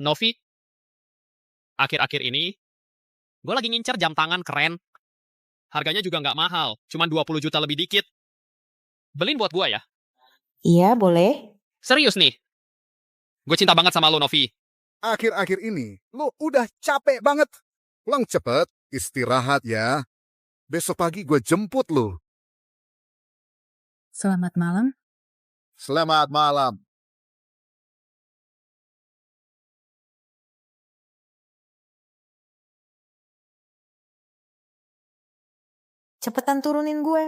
Novi, akhir-akhir ini, gue lagi ngincer jam tangan keren. Harganya juga nggak mahal, cuma 20 juta lebih dikit. Beliin buat gue ya. Iya, boleh. Serius nih. Gue cinta banget sama lo, Novi. Akhir-akhir ini, lo udah capek banget. Pulang cepet, istirahat ya. Besok pagi gue jemput lo. Selamat malam. Selamat malam. Cepetan turunin gue.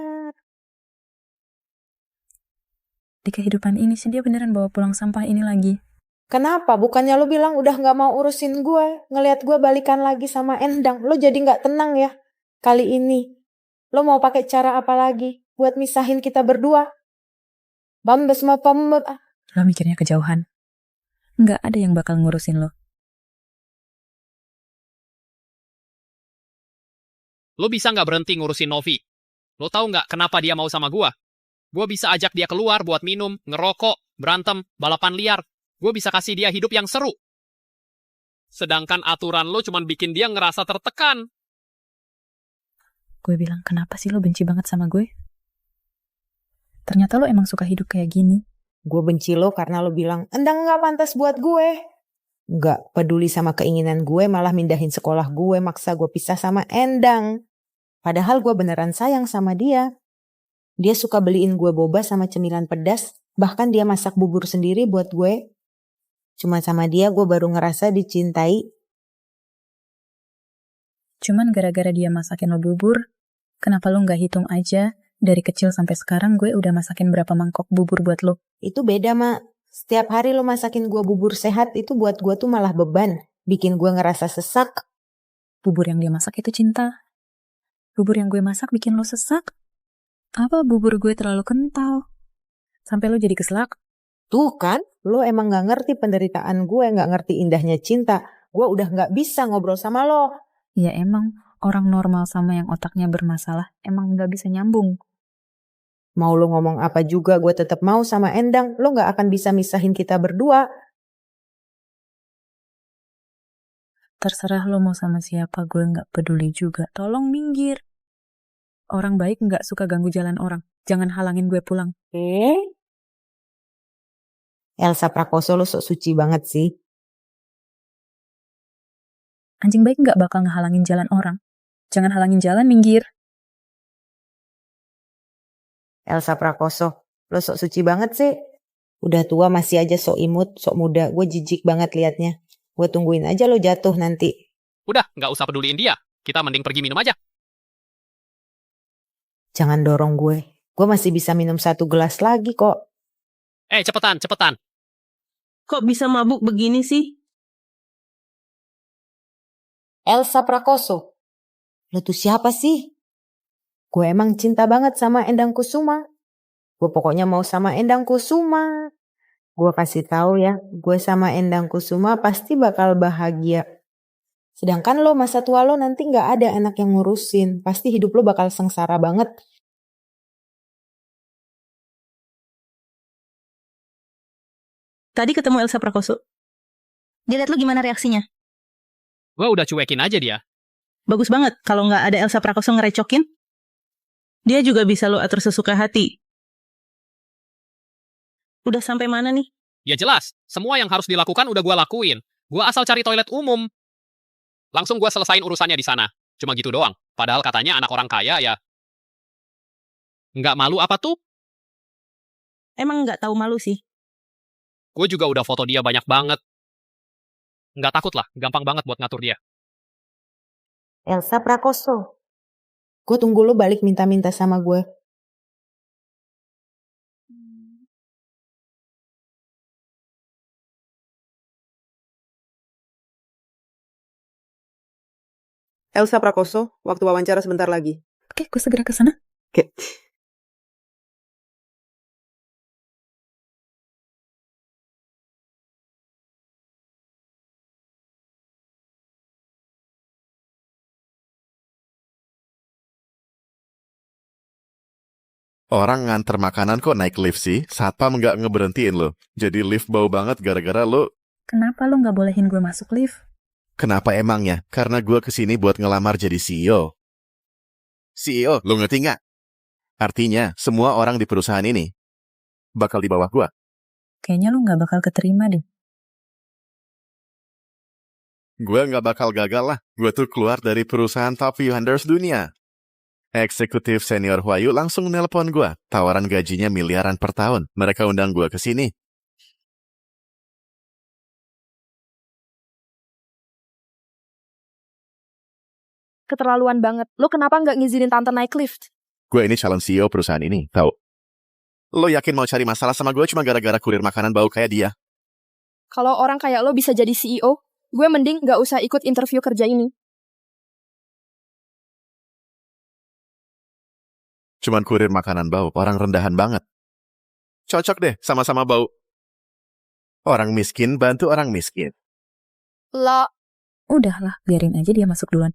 Di kehidupan ini sih dia beneran bawa pulang sampah ini lagi. Kenapa? Bukannya lo bilang udah gak mau urusin gue. Ngelihat gue balikan lagi sama Endang. Lo jadi gak tenang ya kali ini. Lo mau pakai cara apa lagi buat misahin kita berdua? Bambes sama pembet. Lo mikirnya kejauhan. Nggak ada yang bakal ngurusin lo. Lo bisa nggak berhenti ngurusin Novi? Lo tahu nggak kenapa dia mau sama gua? Gua bisa ajak dia keluar buat minum, ngerokok, berantem, balapan liar. Gua bisa kasih dia hidup yang seru. Sedangkan aturan lo cuma bikin dia ngerasa tertekan. Gue bilang, kenapa sih lo benci banget sama gue? Ternyata lo emang suka hidup kayak gini. Gue benci lo karena lo bilang, Endang gak pantas buat gue. Gak peduli sama keinginan gue, malah mindahin sekolah gue, maksa gue pisah sama Endang. Padahal gue beneran sayang sama dia. Dia suka beliin gue boba sama cemilan pedas, bahkan dia masak bubur sendiri buat gue. Cuma sama dia gue baru ngerasa dicintai. Cuman gara-gara dia masakin lo bubur, kenapa lo gak hitung aja? Dari kecil sampai sekarang gue udah masakin berapa mangkok bubur buat lo. Itu beda, Mak. Setiap hari lo masakin gue bubur sehat, itu buat gue tuh malah beban. Bikin gue ngerasa sesak. Bubur yang dia masak itu cinta. Bubur yang gue masak bikin lo sesak. Apa bubur gue terlalu kental? Sampai lo jadi keselak? Tuh kan, lo emang gak ngerti penderitaan gue, gak ngerti indahnya cinta. Gue udah gak bisa ngobrol sama lo. Ya emang, orang normal sama yang otaknya bermasalah emang gak bisa nyambung. Mau lo ngomong apa juga, gue tetap mau sama Endang. Lo gak akan bisa misahin kita berdua. Terserah lo mau sama siapa, gue gak peduli juga. Tolong minggir. Orang baik gak suka ganggu jalan orang. Jangan halangin gue pulang. Elsa Prakoso, lo sok suci banget sih. Anjing baik gak bakal ngehalangin jalan orang. Jangan halangin jalan, minggir. Elsa Prakoso, lo sok suci banget sih. Udah tua masih aja sok imut, sok muda. Gue jijik banget liatnya. Gue tungguin aja lo jatuh nanti. Udah, nggak usah peduliin dia. Kita mending pergi minum aja. Jangan dorong gue. Gue masih bisa minum 1 gelas lagi kok. Cepetan, cepetan. Kok bisa mabuk begini sih? Elsa Prakoso. Lo tuh siapa sih? Gue emang cinta banget sama Endang Kusuma. Gue pokoknya mau sama Endang Kusuma. Gue kasih tahu ya, gue sama Endang Kusuma pasti bakal bahagia. Sedangkan lo masa tua lo nanti gak ada anak yang ngurusin. Pasti hidup lo bakal sengsara banget. Tadi ketemu Elsa Prakoso. Dia liat lo gimana reaksinya? Gua udah cuekin aja dia. Bagus banget kalau nggak ada Elsa Prakoso ngerecokin. Dia juga bisa lo atur sesuka hati. Udah sampai mana nih? Ya jelas, semua yang harus dilakukan udah gua lakuin. Gua asal cari toilet umum. Langsung gua selesain urusannya di sana. Cuma gitu doang. Padahal katanya anak orang kaya ya. Nggak malu apa tuh? Emang nggak tahu malu sih. Gue juga udah foto dia banyak banget. Nggak takut lah, gampang banget buat ngatur dia. Elsa Prakoso. Gue tunggu lo balik minta-minta sama gue. Elsa Prakoso, waktu wawancara sebentar lagi. Oke, gue segera ke sana. Oke. Orang nganter makanan kok naik lift sih? Satpam nggak ngeberhentiin lo. Jadi lift bau banget gara-gara lo. Kenapa lo nggak bolehin gue masuk lift? Kenapa emangnya? Karena gue kesini buat ngelamar jadi CEO. CEO, lo ngerti nggak? Artinya, semua orang di perusahaan ini bakal di bawah gue. Kayaknya lo nggak bakal keterima deh. Gue nggak bakal gagal lah. Gue tuh keluar dari perusahaan top Wonders dunia. Eksekutif senior Huayu langsung nelpon gue. Tawaran gajinya miliaran per tahun. Mereka undang gue ke sini. Keterlaluan banget. Lo kenapa nggak ngizinin tante naik lift? Gue ini calon CEO perusahaan ini, tahu? Lo yakin mau cari masalah sama gue cuma gara-gara kurir makanan bau kayak dia? Kalau orang kayak lo bisa jadi CEO, gue mending nggak usah ikut interview kerja ini. Cuman kurir makanan bau, orang rendahan banget. Cocok deh, sama-sama bau. Orang miskin bantu orang miskin. Lo, Udahlah, biarin aja dia masuk duluan.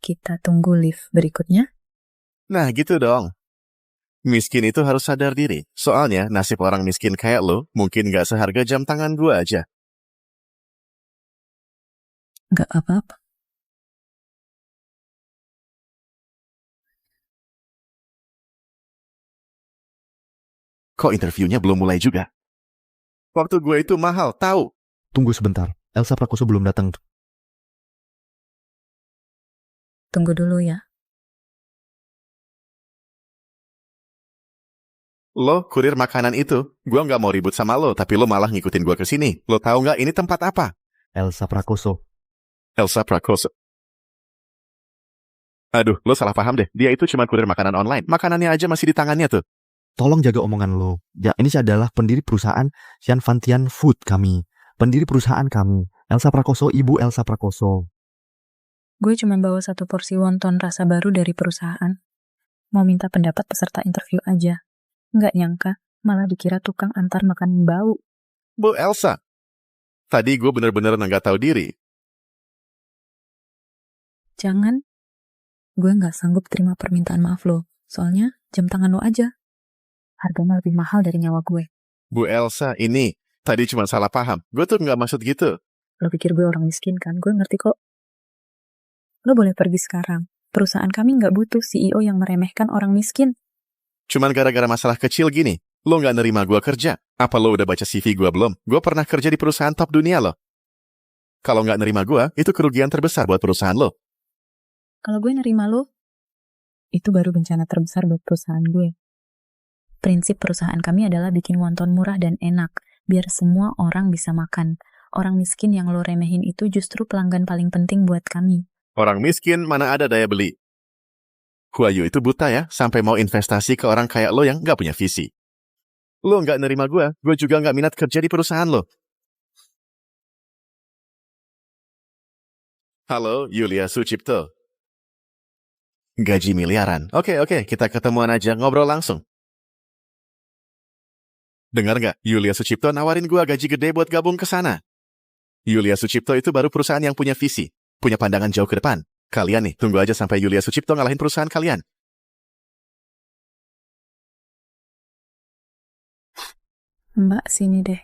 Kita tunggu lift berikutnya. Nah gitu dong. Miskin itu harus sadar diri. Soalnya nasib orang miskin kayak lo mungkin gak seharga jam tangan gue aja. Nggak apa-apa. Kok interviewnya belum mulai juga? Waktu gue itu mahal, tahu? Tunggu sebentar, Elsa Prakoso belum datang. Tunggu dulu ya. Lo kurir makanan itu, gue nggak mau ribut sama lo, tapi lo malah ngikutin gue ke sini. Lo tahu nggak ini tempat apa? Elsa Prakoso. Elsa Prakoso. Aduh, lo salah paham deh. Dia itu cuma kurir makanan online. Makanannya aja masih di tangannya tuh. Tolong jaga omongan lo. Ya, ini adalah pendiri perusahaan Sian Fantian Food kami. Pendiri perusahaan kami. Elsa Prakoso, Ibu Elsa Prakoso. Gue cuma bawa 1 porsi wonton rasa baru dari perusahaan. Mau minta pendapat peserta interview aja. Nggak nyangka, malah dikira tukang antar makan bau. Bu Elsa, tadi gue bener-bener nggak tahu diri. Jangan. Gue nggak sanggup terima permintaan maaf lo. Soalnya jam tangan lo aja. Harganya lebih mahal dari nyawa gue. Bu Elsa, ini tadi cuma salah paham. Gue tuh nggak maksud gitu. Lo pikir gue orang miskin kan? Gue ngerti kok. Lo boleh pergi sekarang. Perusahaan kami nggak butuh CEO yang meremehkan orang miskin. Cuman gara-gara masalah kecil gini, lo nggak nerima gue kerja. Apa lo udah baca CV gue belum? Gue pernah kerja di perusahaan top dunia lo. Kalau nggak nerima gue, itu kerugian terbesar buat perusahaan lo. Kalau gue nerima lo, itu baru bencana terbesar buat perusahaan gue. Prinsip perusahaan kami adalah bikin wonton murah dan enak, biar semua orang bisa makan. Orang miskin yang lo remehin itu justru pelanggan paling penting buat kami. Orang miskin mana ada daya beli. Huayu itu buta ya, sampai mau investasi ke orang kayak lo yang nggak punya visi. Lo nggak nerima gue juga nggak minat kerja di perusahaan lo. Halo, Yulia Sucipto. Gaji miliaran. Oke, kita ketemuan aja, ngobrol langsung. Dengar nggak, Yulia Sucipto nawarin gue gaji gede buat gabung ke sana. Yulia Sucipto itu baru perusahaan yang punya visi, punya pandangan jauh ke depan. Kalian nih, tunggu aja sampai Yulia Sucipto ngalahin perusahaan kalian. Mbak, sini deh.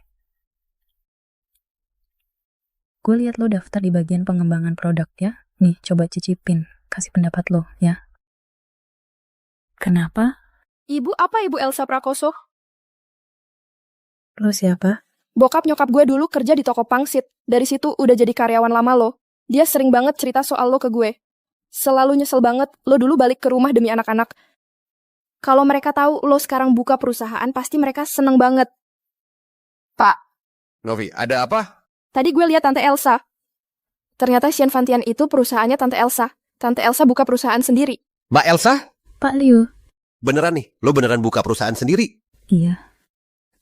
Gue lihat lo daftar di bagian pengembangan produk ya. Nih, coba cicipin. Kasih pendapat lo, ya. Kenapa? Ibu apa Ibu Elsa Prakoso? Lo siapa? Bokap nyokap gue dulu kerja di toko pangsit. Dari situ udah jadi karyawan lama lo. Dia sering banget cerita soal lo ke gue. Selalu nyesel banget lo dulu balik ke rumah demi anak-anak. Kalau mereka tahu lo sekarang buka perusahaan, pasti mereka seneng banget. Pak, Novi, ada apa? tadi gue lihat Tante Elsa. Ternyata Sian Fantian itu perusahaannya Tante Elsa. Tante Elsa buka perusahaan sendiri. Mbak Elsa? Pak Liu. Beneran nih, lo beneran buka perusahaan sendiri? Iya.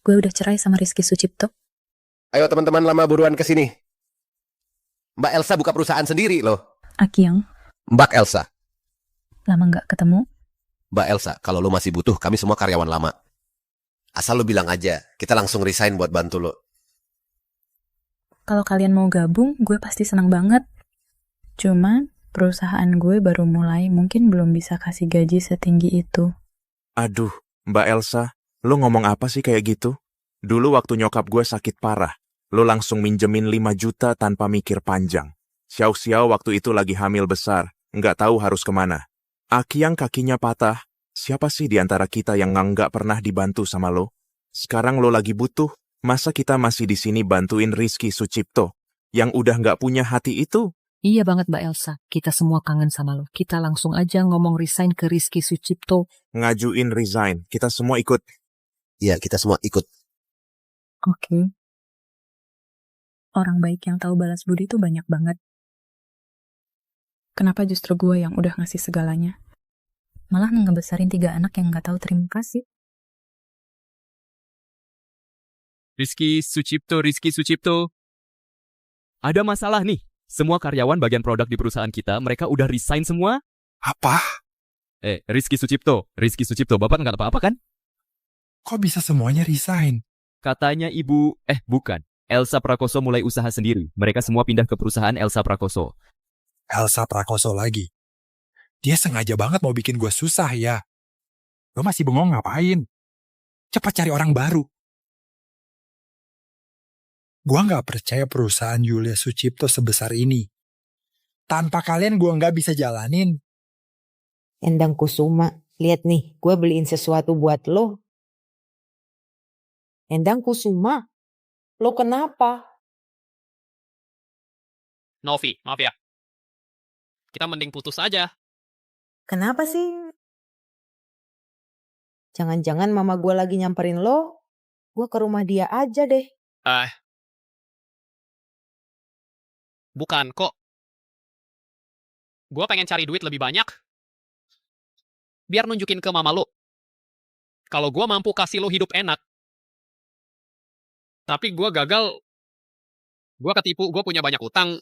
Gue udah cerai sama Rizky Sucipto. Ayo teman-teman lama buruan ke sini. Mbak Elsa buka perusahaan sendiri loh. Akiang, Mbak Elsa. lama nggak ketemu. Mbak Elsa, kalau lo masih butuh, kami semua karyawan lama. Asal lo bilang aja, kita langsung resign buat bantu lo. Kalau kalian mau gabung, gue pasti senang banget. Cuman, perusahaan gue baru mulai, mungkin belum bisa kasih gaji setinggi itu. Aduh, Mbak Elsa, lo ngomong apa sih kayak gitu? Dulu waktu nyokap gue sakit parah, lo langsung minjemin 5 juta tanpa mikir panjang. Xiao-Xiao waktu itu lagi hamil besar, nggak tahu harus kemana. Akiang kakinya patah, siapa sih di antara kita yang nggak pernah dibantu sama lo? Sekarang lo lagi butuh, masa kita masih di sini bantuin Rizky Sucipto, yang udah nggak punya hati itu? Iya banget Mbak Elsa, kita semua kangen sama lo. Kita langsung aja ngomong resign ke Rizky Sucipto. Ngajuin resign, kita semua ikut. Iya, kita semua ikut. Oke. Orang baik yang tahu balas budi itu banyak banget. Kenapa justru gue yang udah ngasih segalanya? Malah ngebesarin 3 anak yang nggak tahu terima kasih. Rizky Sucipto. Ada masalah nih. Semua karyawan bagian produk di perusahaan kita, mereka udah resign semua. Apa? Rizky Sucipto, Bapak nggak apa-apa kan? Kok bisa semuanya resign? Katanya bukan. Elsa Prakoso mulai usaha sendiri. Mereka semua pindah ke perusahaan Elsa Prakoso. Elsa Prakoso lagi? Dia sengaja banget mau bikin gue susah ya. Lo masih bengong ngapain? Cepat cari orang baru. Gua nggak percaya perusahaan Yulia Sucipto sebesar ini. Tanpa kalian gua nggak bisa jalanin. Endang Kusuma, lihat nih, gue beliin sesuatu buat lo. Endang Kusuma, lo kenapa? Novi, maaf ya. Kita mending putus aja. Kenapa sih? Jangan-jangan mama gue lagi nyamperin lo? Gue ke rumah dia aja deh. Bukan kok. Gue pengen cari duit lebih banyak. Biar nunjukin ke mama lo. Kalau gue mampu kasih lo hidup enak. Tapi gue gagal. Gue ketipu, gue punya banyak utang.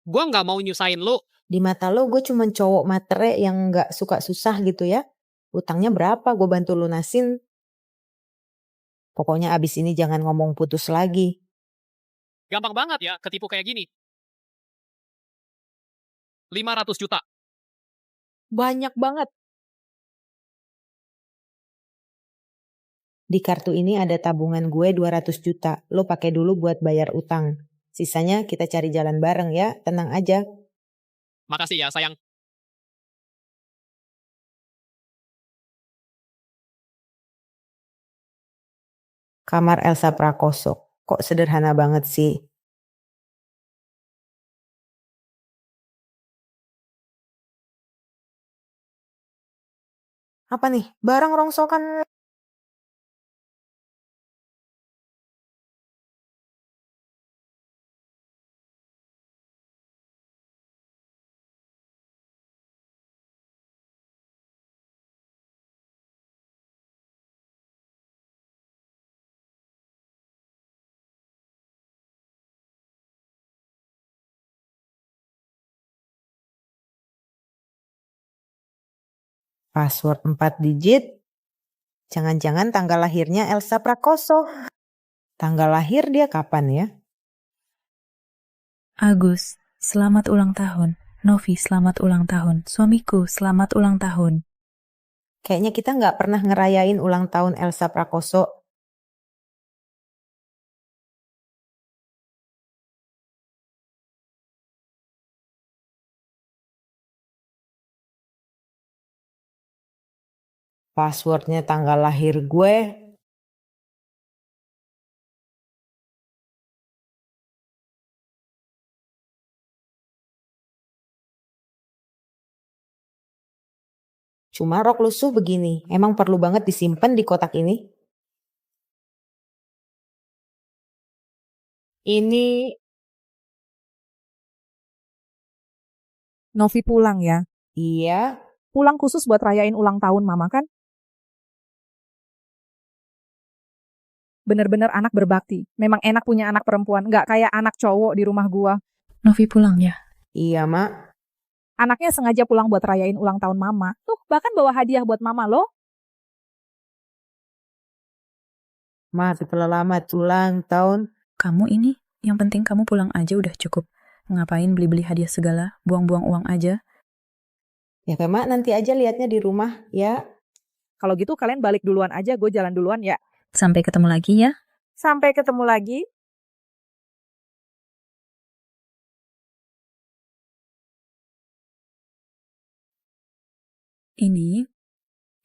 Gue nggak mau nyusahin lo. Di mata lo gue cuman cowok matre yang gak suka susah gitu ya. Utangnya berapa gue bantu lunasin. Pokoknya abis ini jangan ngomong putus lagi. Gampang banget ya ketipu kayak gini. 500 juta. Banyak banget. Di kartu ini ada tabungan gue 200 juta. Lo pakai dulu buat bayar utang. Sisanya kita cari jalan bareng ya. Tenang aja. Makasih ya sayang. Kamar Elsa Prakoso. Kok sederhana banget sih? Apa nih? Barang rongsokan. Password 4 digit. Jangan-jangan tanggal lahirnya Elsa Prakoso. Tanggal lahir dia kapan ya? Agus, selamat ulang tahun. Novi, selamat ulang tahun. Suamiku, selamat ulang tahun. Kayaknya kita nggak pernah ngerayain ulang tahun Elsa Prakoso. Passwordnya tanggal lahir gue. Cuma rok lusuh begini, emang perlu banget disimpan di kotak ini? Ini Novi pulang ya? iya. Pulang khusus buat rayain ulang tahun mama kan? Bener-bener anak berbakti. Memang enak punya anak perempuan, nggak kayak anak cowok di rumah gua. Novi pulang ya? Iya, Mak. Anaknya sengaja pulang buat rayain ulang tahun mama. Tuh, bahkan bawa hadiah buat mama loh. Ma, setelah lama ulang tahun. Kamu ini, yang penting kamu pulang aja udah cukup. Ngapain beli-beli hadiah segala, buang-buang uang aja. Ya kan, Mak, nanti aja lihatnya di rumah, ya. Kalau gitu kalian balik duluan aja, gue jalan duluan ya. Sampai ketemu lagi ya. Sampai ketemu lagi.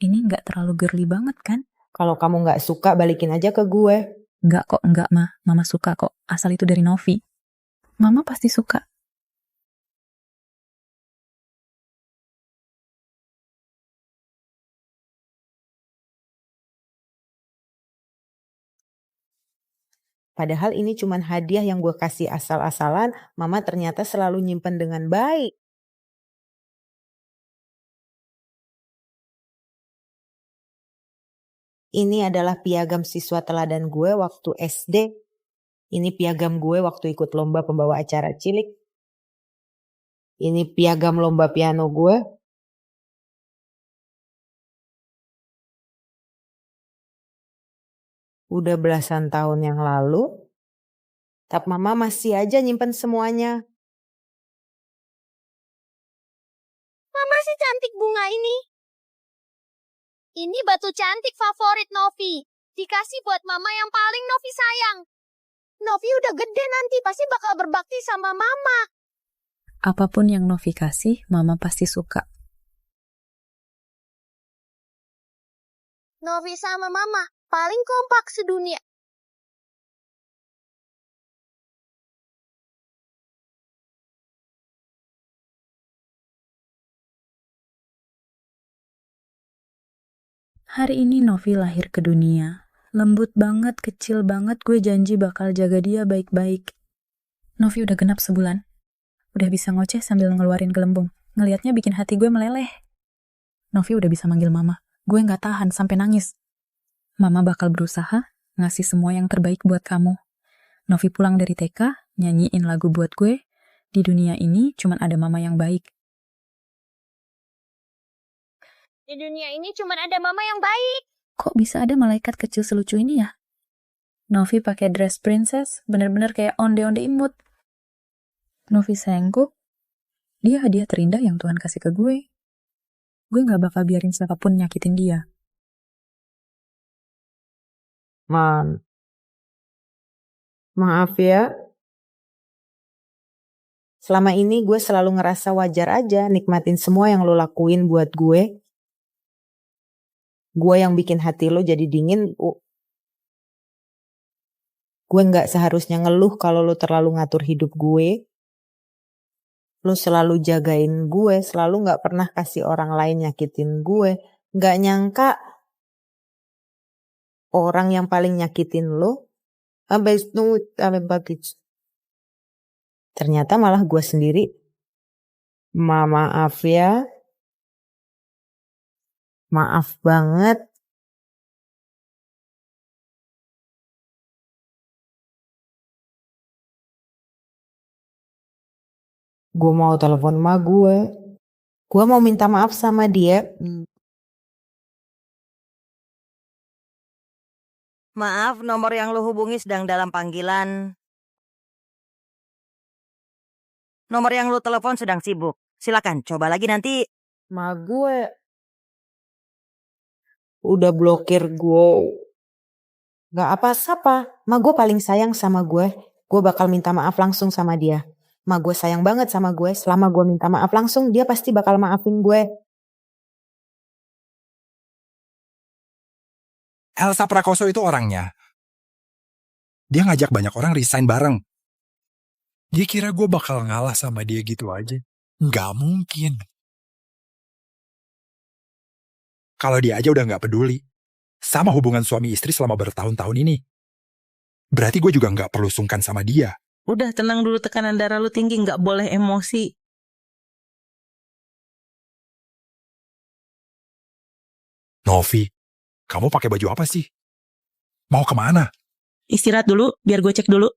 Ini nggak terlalu girly banget kan? Kalau kamu nggak suka, balikin aja ke gue. Nggak kok, nggak Ma. Mama suka kok. Asal itu dari Novi. Mama pasti suka. Padahal ini cuman hadiah yang gue kasih asal-asalan, mama ternyata selalu nyimpen dengan baik. Ini adalah piagam siswa teladan gue waktu SD. Ini piagam gue waktu ikut lomba pembawa acara cilik. Ini piagam lomba piano gue. Udah belasan tahun yang lalu. Tapi mama masih aja nyimpen semuanya. Mama sih cantik bunga ini. Ini batu cantik favorit Novi. Dikasih buat mama yang paling Novi sayang. Novi udah gede nanti pasti bakal berbakti sama mama. Apapun yang Novi kasih, mama pasti suka. Novi sama mama paling kompak sedunia. Hari ini Novi lahir ke dunia. Lembut banget, kecil banget, gue janji bakal jaga dia baik-baik. Novi udah genap sebulan. Udah bisa ngoceh sambil ngeluarin gelembung. Ngelihatnya bikin hati gue meleleh. Novi udah bisa manggil mama. Gue gak tahan sampai nangis. Mama bakal berusaha ngasih semua yang terbaik buat kamu. Novi pulang dari TK, nyanyiin lagu buat gue. Di dunia ini cuman ada mama yang baik. Di dunia ini cuma ada mama yang baik. Kok bisa ada malaikat kecil selucu ini ya? Novi pakai dress princess, bener-bener kayak onde-onde imut. Novi sayangku, dia hadiah terindah yang Tuhan kasih ke gue. Gue gak bakal biarin siapapun nyakitin dia. Maaf ya. Selama ini gue selalu ngerasa wajar aja nikmatin semua yang lo lakuin buat gue. Gue yang bikin hati lo jadi dingin. Gue gak seharusnya ngeluh kalau lo terlalu ngatur hidup gue. Lo selalu jagain gue, selalu gak pernah kasih orang lain nyakitin gue. Gak nyangka orang yang paling nyakitin lo, ternyata malah gue sendiri. Maaf ya. Maaf banget. Gue mau telepon ma gue. Gue mau minta maaf sama dia. Maaf, nomor yang lo hubungi sedang dalam panggilan. Nomor yang lo telepon sedang sibuk. Silakan, coba lagi nanti. Ma gue udah blokir gue. Gak apa-apa. Ma gue paling sayang sama gue. Gue bakal minta maaf langsung sama dia. Ma gue sayang banget sama gue. Selama gue minta maaf langsung, dia pasti bakal maafin gue. Elsa Prakoso itu orangnya. Dia ngajak banyak orang resign bareng. Dia kira gue bakal ngalah sama dia gitu aja. Nggak mungkin. Kalau dia aja udah nggak peduli sama hubungan suami istri selama bertahun-tahun ini, berarti gue juga nggak perlu sungkan sama dia. Udah tenang dulu, tekanan darah lu tinggi, nggak boleh emosi. Novi, kamu pakai baju apa sih? Mau kemana? Istirahat dulu, biar gue cek dulu.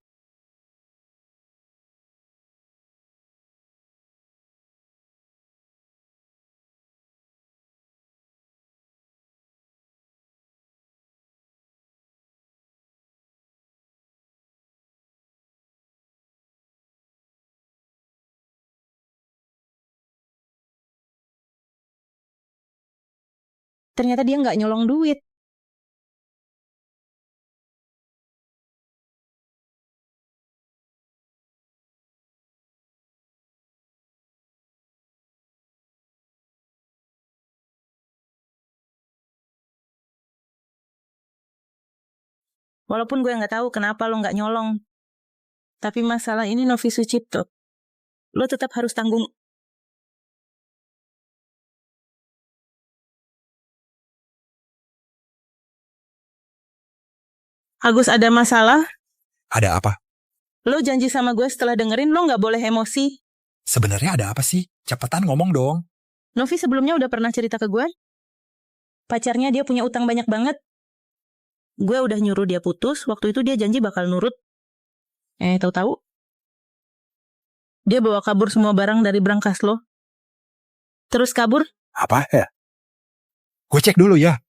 Ternyata dia nggak nyolong duit. Walaupun gue nggak tahu kenapa lo nggak nyolong. Tapi masalah ini Novi Sucipto. Lo tetap harus tanggung. Agus, ada masalah? Ada apa? Lo janji sama gue setelah dengerin lo nggak boleh emosi. Sebenarnya ada apa sih? Cepetan ngomong dong. Novi sebelumnya udah pernah cerita ke gue. Pacarnya dia punya utang banyak banget. Gue udah nyuruh dia putus, waktu itu dia janji bakal nurut. Tahu-tahu dia bawa kabur semua barang dari brankas lo. Terus kabur? Apa ya? Gue cek dulu ya.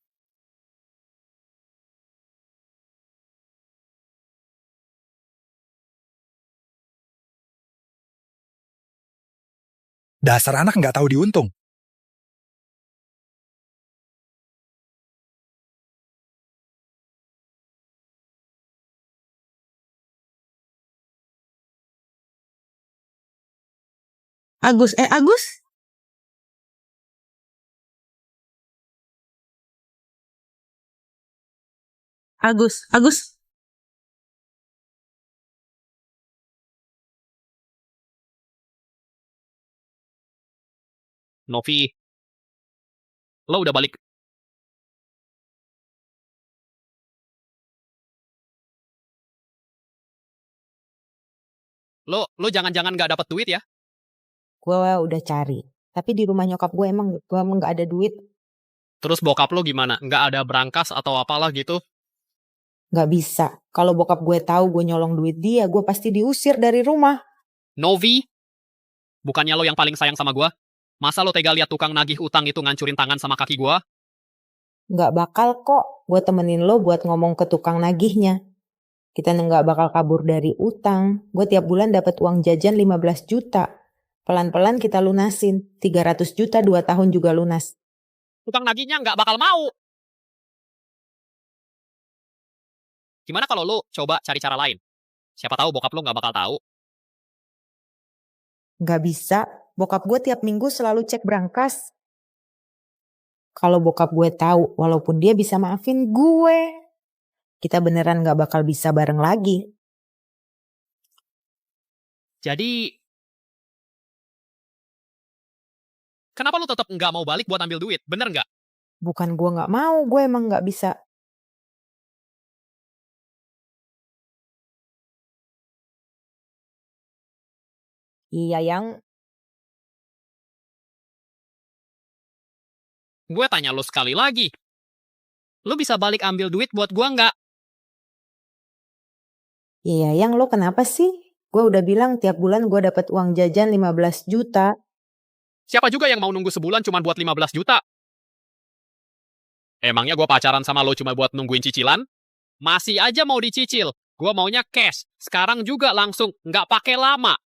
Dasar anak nggak tahu diuntung. Agus. Agus. Novi, lo udah balik. Lo jangan-jangan nggak dapat duit ya? Gue udah cari. Tapi di rumah nyokap gue emang nggak ada duit. Terus bokap lo gimana? Nggak ada brankas atau apalah gitu? Nggak bisa. Kalau bokap gue tahu gue nyolong duit dia, gue pasti diusir dari rumah. Novi, bukannya lo yang paling sayang sama gua? Masa lo tega lihat tukang nagih utang itu ngancurin tangan sama kaki gua? Nggak bakal kok. Gue temenin lo buat ngomong ke tukang nagihnya. Kita nggak bakal kabur dari utang. Gue tiap bulan dapat uang jajan 15 juta. Pelan-pelan kita lunasin. 300 juta 2 tahun juga lunas. Tukang nagihnya nggak bakal mau. Gimana kalau lo coba cari cara lain? Siapa tahu bokap lo nggak bakal tahu. Nggak bisa. Bokap gue tiap minggu selalu cek brankas. Kalau bokap gue tahu, walaupun dia bisa maafin gue, kita beneran nggak bakal bisa bareng lagi. Jadi, kenapa lo tetap nggak mau balik buat ambil duit? Bener nggak? Bukan gue nggak mau, gue emang nggak bisa. Iya yang. Gue tanya lo sekali lagi. Lo bisa balik ambil duit buat gue nggak? Iya yang, lo kenapa sih? Gue udah bilang tiap bulan gue dapat uang jajan 15 juta. Siapa juga yang mau nunggu sebulan cuma buat 15 juta? Emangnya gue pacaran sama lo cuma buat nungguin cicilan? Masih aja mau dicicil. Gue maunya cash. Sekarang juga langsung, nggak pakai lama.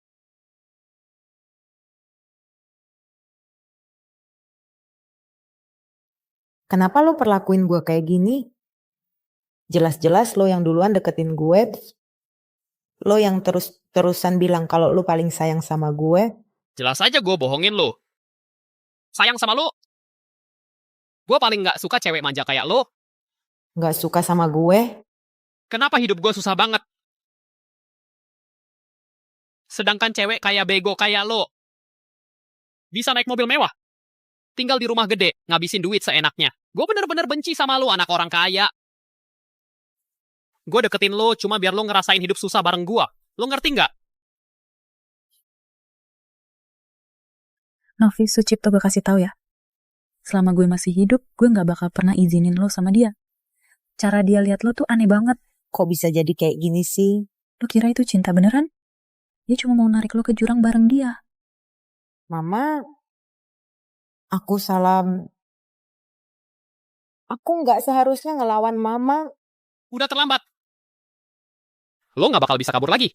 Kenapa lo perlakuin gue kayak gini? Jelas-jelas lo yang duluan deketin gue. Lo yang terus-terusan bilang kalau lo paling sayang sama gue. Jelas aja gue bohongin lo. Sayang sama lo. Gue paling nggak suka cewek manja kayak lo. Nggak suka sama gue. Kenapa hidup gue susah banget? Sedangkan cewek kayak bego kayak lo bisa naik mobil mewah. tinggal di rumah gede, ngabisin duit seenaknya. Gue bener-bener benci sama lu, anak orang kaya. Gue deketin lu cuma biar lu ngerasain hidup susah bareng gue. Lu ngerti nggak? Novi, Sucipto gue kasih tahu ya. Selama gue masih hidup, gue nggak bakal pernah izinin lo sama dia. Cara dia lihat lo tuh aneh banget. Kok bisa jadi kayak gini sih? Lo kira itu cinta beneran? Dia cuma mau narik lo ke jurang bareng dia. Mama, aku salah. Aku nggak seharusnya ngelawan Mama. Udah terlambat. Lo nggak bakal bisa kabur lagi.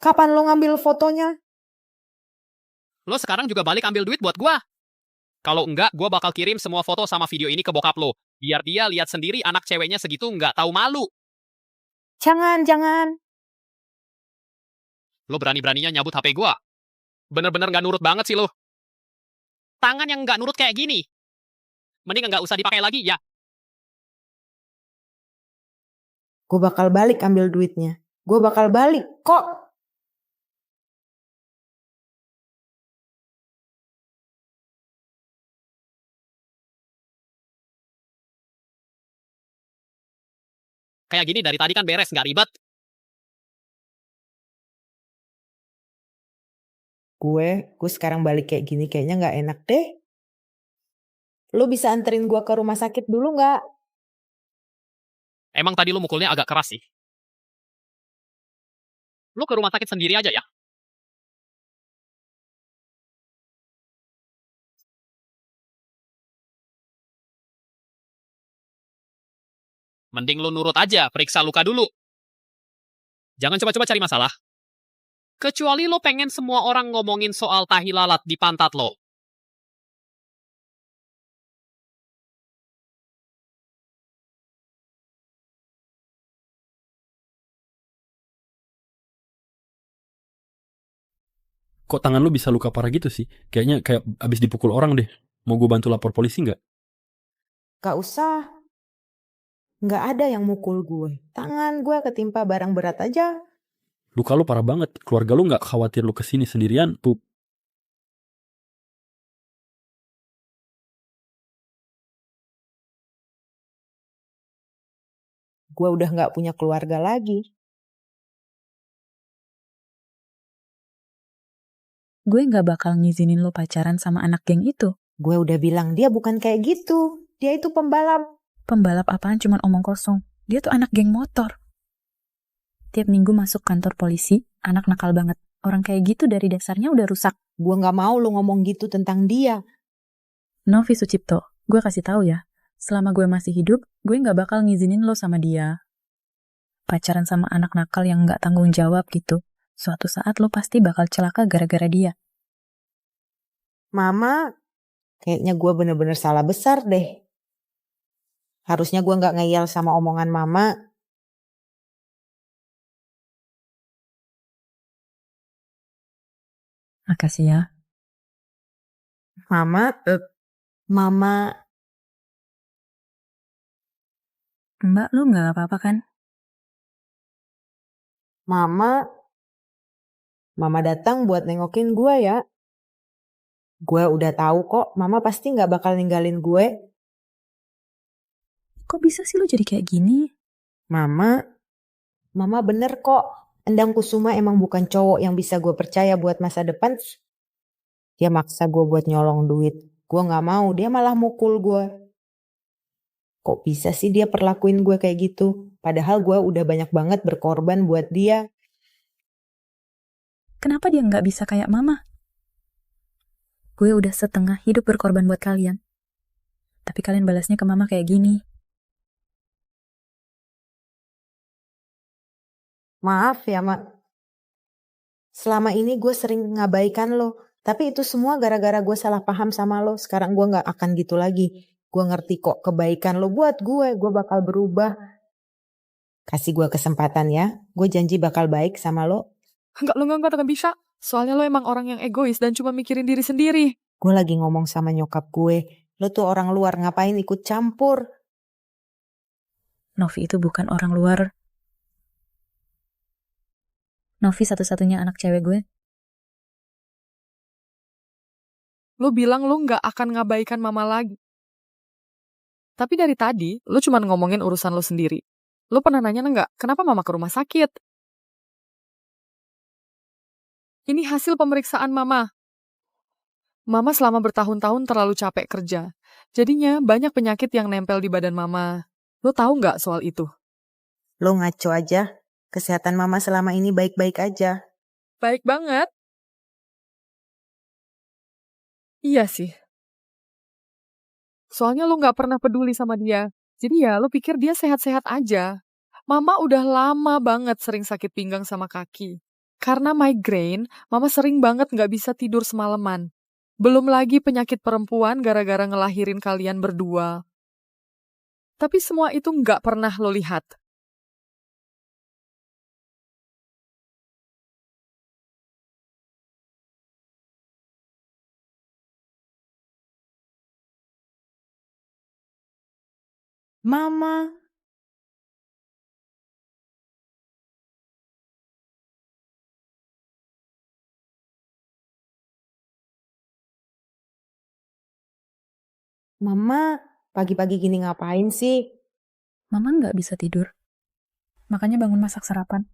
Kapan lo ngambil fotonya? Lo sekarang juga balik ambil duit buat gua. Kalau enggak, gua bakal kirim semua foto sama video ini ke bokap lo. Biar dia lihat sendiri anak ceweknya segitu nggak tahu malu. Jangan. Lo berani-beraninya nyabut HP gua. Bener-bener nggak nurut banget sih lo. Tangan yang nggak nurut kayak gini. Mending nggak usah dipakai lagi ya. Gue bakal balik ambil duitnya. Gue bakal balik kok. Kayak gini dari tadi kan beres, nggak ribet. Gue sekarang balik kayak gini kayaknya nggak enak deh. Lo bisa anterin gue ke rumah sakit dulu nggak? Emang tadi lo mukulnya agak keras sih. Lo ke rumah sakit sendiri aja ya. Mending lo nurut aja, periksa luka dulu. Jangan coba-coba cari masalah. Kecuali lo pengen semua orang ngomongin soal tahi lalat di pantat lo. Kok tangan lu bisa luka parah gitu sih? Kayaknya kayak abis dipukul orang deh. Mau gue bantu lapor polisi nggak? Gak usah. Nggak ada yang mukul gue. Tangan gue ketimpa barang berat aja. Luka lu parah banget. Keluarga lu nggak khawatir lu kesini sendirian, Pup? Gue udah nggak punya keluarga lagi. Gue nggak bakal ngizinin lo pacaran sama anak geng itu. Gue udah bilang dia bukan kayak gitu. Dia itu pembalap. Pembalap apaan cuman omong kosong. Dia tuh anak geng motor. Tiap minggu masuk kantor polisi, anak nakal banget. Orang kayak gitu dari dasarnya udah rusak. Gue nggak mau lo ngomong gitu tentang dia. Novi Sucipto, gue kasih tahu ya. Selama gue masih hidup, gue nggak bakal ngizinin lo sama dia. Pacaran sama anak nakal yang nggak tanggung jawab gitu. Suatu saat lo pasti bakal celaka gara-gara dia. Mama, kayaknya gue bener-bener salah besar deh. Harusnya gue nggak ngeyel sama omongan Mama. Makasih ya. Mama. Mbak, lu nggak apa-apa kan? Mama datang buat nengokin gue ya. Gue udah tahu kok, Mama pasti nggak bakal ninggalin gue. Kok bisa sih lu jadi kayak gini? Mama bener kok. Endang Kusuma emang bukan cowok yang bisa gue percaya buat masa depan. Dia maksa gue buat nyolong duit. Gue nggak mau, dia malah mukul gue. Kok bisa sih dia perlakuin gue kayak gitu? Padahal gue udah banyak banget berkorban buat dia. Kenapa dia nggak bisa kayak Mama? Gue udah setengah hidup berkorban buat kalian. Tapi kalian balasnya ke Mama kayak gini. Maaf ya, Mak. Selama ini gue sering ngabaikan lo. Tapi itu semua gara-gara gue salah paham sama lo. Sekarang gue gak akan gitu lagi. Gue ngerti kok kebaikan lo buat gue. Gue bakal berubah. Kasih gue kesempatan ya. Gue janji bakal baik sama lo. Enggak bisa. Soalnya lo emang orang yang egois dan cuma mikirin diri sendiri. Gue lagi ngomong sama nyokap gue. Lo tuh orang luar, ngapain ikut campur? Novi itu bukan orang luar. Novi satu-satunya anak cewek gue. Lu bilang lu nggak akan ngabaikan mama lagi. Tapi dari tadi, lu cuma ngomongin urusan lu sendiri. Lu pernah nanya nggak, kenapa mama ke rumah sakit? Ini hasil pemeriksaan mama. Mama selama bertahun-tahun terlalu capek kerja. Jadinya banyak penyakit yang nempel di badan mama. Lu tahu nggak soal itu? Lo ngaco aja. Kesehatan mama selama ini baik-baik aja. Baik banget. Iya sih. Soalnya lu nggak pernah peduli sama dia. Jadi ya lu pikir dia sehat-sehat aja. Mama udah lama banget sering sakit pinggang sama kaki. Karena migrain, mama sering banget nggak bisa tidur semalaman. Belum lagi penyakit perempuan gara-gara ngelahirin kalian berdua. Tapi semua itu nggak pernah lo lihat. Mama. Mama, pagi-pagi gini ngapain sih? Mama nggak bisa tidur. Makanya bangun masak sarapan.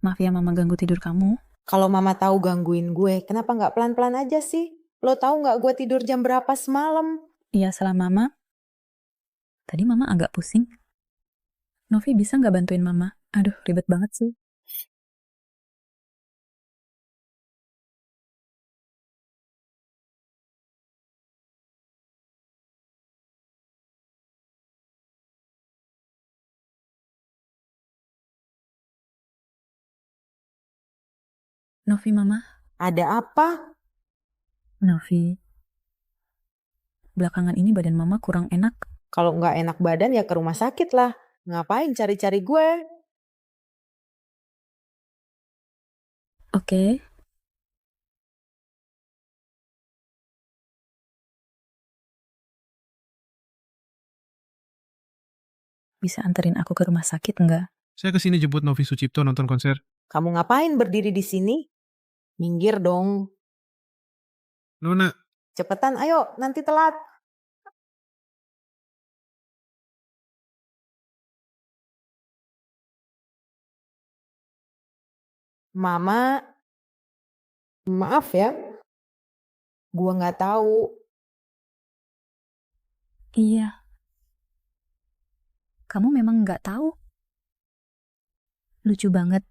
Maaf ya mama ganggu tidur kamu. Kalau mama tahu gangguin gue, kenapa nggak pelan-pelan aja sih? Lo tahu nggak gue tidur jam berapa semalam? Iya salah mama. Tadi mama agak pusing. Novi bisa nggak bantuin mama? Aduh ribet banget sih. Novi mama. Ada apa? Novi. Belakangan ini badan mama kurang enak. Kalau nggak enak badan ya ke rumah sakit lah. Ngapain cari-cari gue? Oke. Bisa anterin aku ke rumah sakit nggak? Saya kesini jemput Novi Sucipto nonton konser. Kamu ngapain berdiri di sini? Minggir dong. Nona. Cepetan, ayo, nanti telat. Mama, maaf ya. Gua nggak tahu. Iya. Kamu memang nggak tahu? Lucu banget.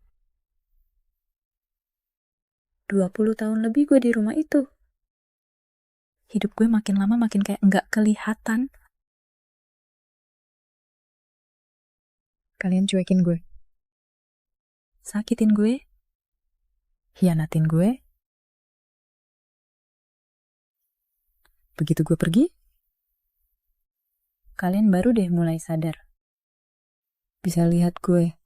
20 tahun lebih gue di rumah itu. Hidup gue makin lama makin kayak nggak kelihatan. Kalian cuekin gue. Sakitin gue. Hianatin gue. Begitu gue pergi, kalian baru deh mulai sadar. Bisa lihat gue.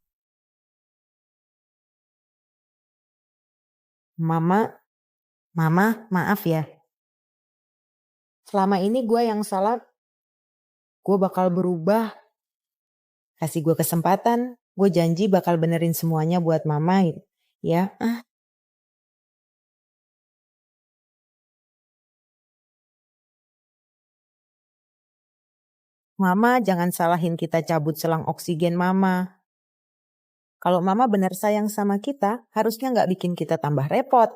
Mama, maaf ya. Selama ini gue yang salah. Gue bakal berubah. Kasih gue kesempatan. Gue janji bakal benerin semuanya buat mama. Ya. Mama jangan salahin kita cabut selang oksigen mama. Kalau mama benar sayang sama kita, harusnya nggak bikin kita tambah repot.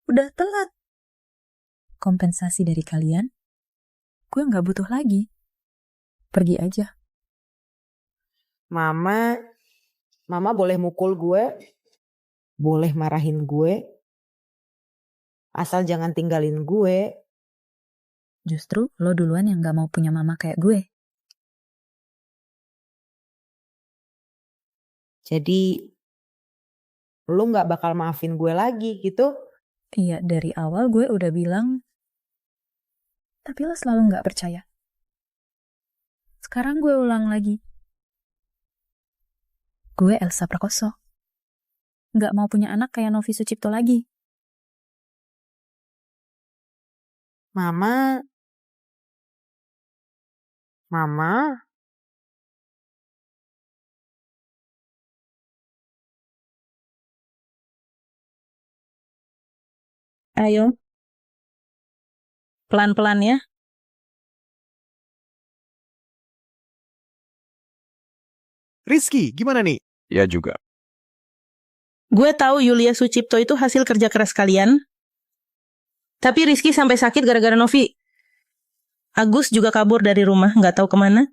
Udah telat. Kompensasi dari kalian, gue nggak butuh lagi. Pergi aja. Mama boleh mukul gue, boleh marahin gue, asal jangan tinggalin gue. Justru lo duluan yang gak mau punya mama kayak gue. Jadi lo gak bakal maafin gue lagi gitu? Iya, dari awal gue udah bilang, tapi lo selalu gak percaya. Sekarang gue ulang lagi. Gue Elsa Prakoso. Gak mau punya anak kayak Novi Sucipto lagi. Mama. Mama. Ayo. Pelan-pelan ya. Rizky, gimana nih? Ya juga. Gue tahu Yulia Sucipto itu hasil kerja keras kalian. Tapi Rizky sampai sakit gara-gara Novi. Agus juga kabur dari rumah, nggak tahu kemana.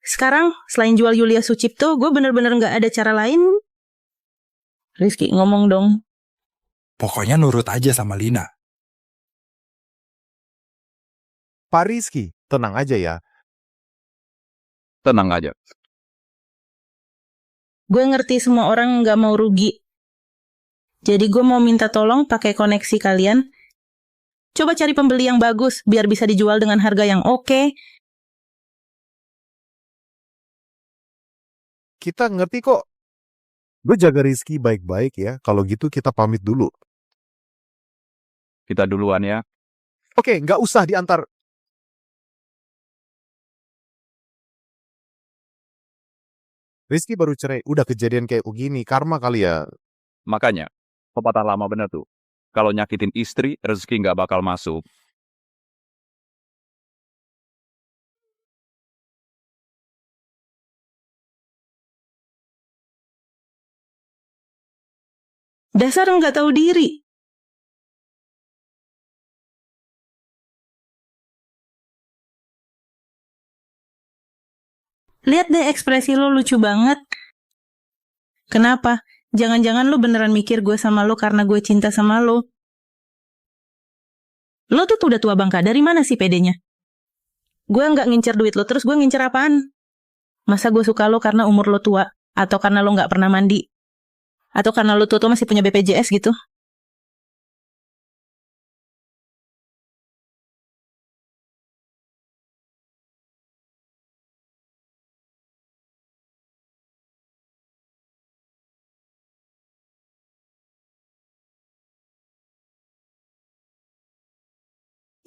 Sekarang, selain jual Yulia Sucipto, gue bener-bener nggak ada cara lain. Rizky, ngomong dong. Pokoknya nurut aja sama Lina. Pak Rizky, tenang aja ya. Tenang aja. Gue ngerti semua orang nggak mau rugi. Jadi gue mau minta tolong pakai koneksi kalian. Coba cari pembeli yang bagus, biar bisa dijual dengan harga yang oke. Kita ngerti kok. Gue jaga Rizky baik-baik ya. Kalau gitu kita pamit dulu. Kita duluan ya. Oke, nggak usah diantar. Rizky baru cerai, udah kejadian kayak begini, karma kali ya. Makanya, pepatah lama bener tuh. Kalau nyakitin istri, rezeki nggak bakal masuk. Dasar nggak tahu diri. Lihat deh ekspresi lo lucu banget. Kenapa? Jangan-jangan lo beneran mikir gue sama lo karena gue cinta sama lo. Lo tuh udah tua bangka, dari mana sih pedenya? Gue nggak ngincer duit lo, terus gue ngincer apaan? Masa gue suka lo karena umur lo tua? Atau karena lo nggak pernah mandi? Atau karena lo tua masih punya BPJS gitu?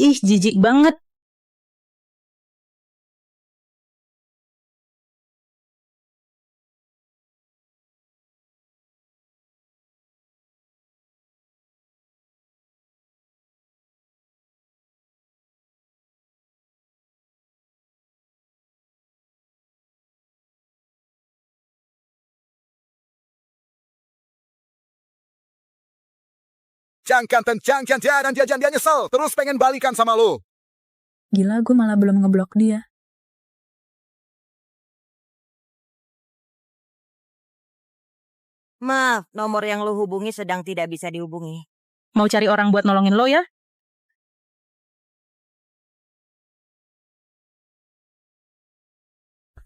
Ih, jijik banget. Jangan dan dia nyesel. Terus pengen balikan sama lo. Gila, gue malah belum ngeblok dia. Maaf, nomor yang lo hubungi sedang tidak bisa dihubungi. Mau cari orang buat nolongin lo ya?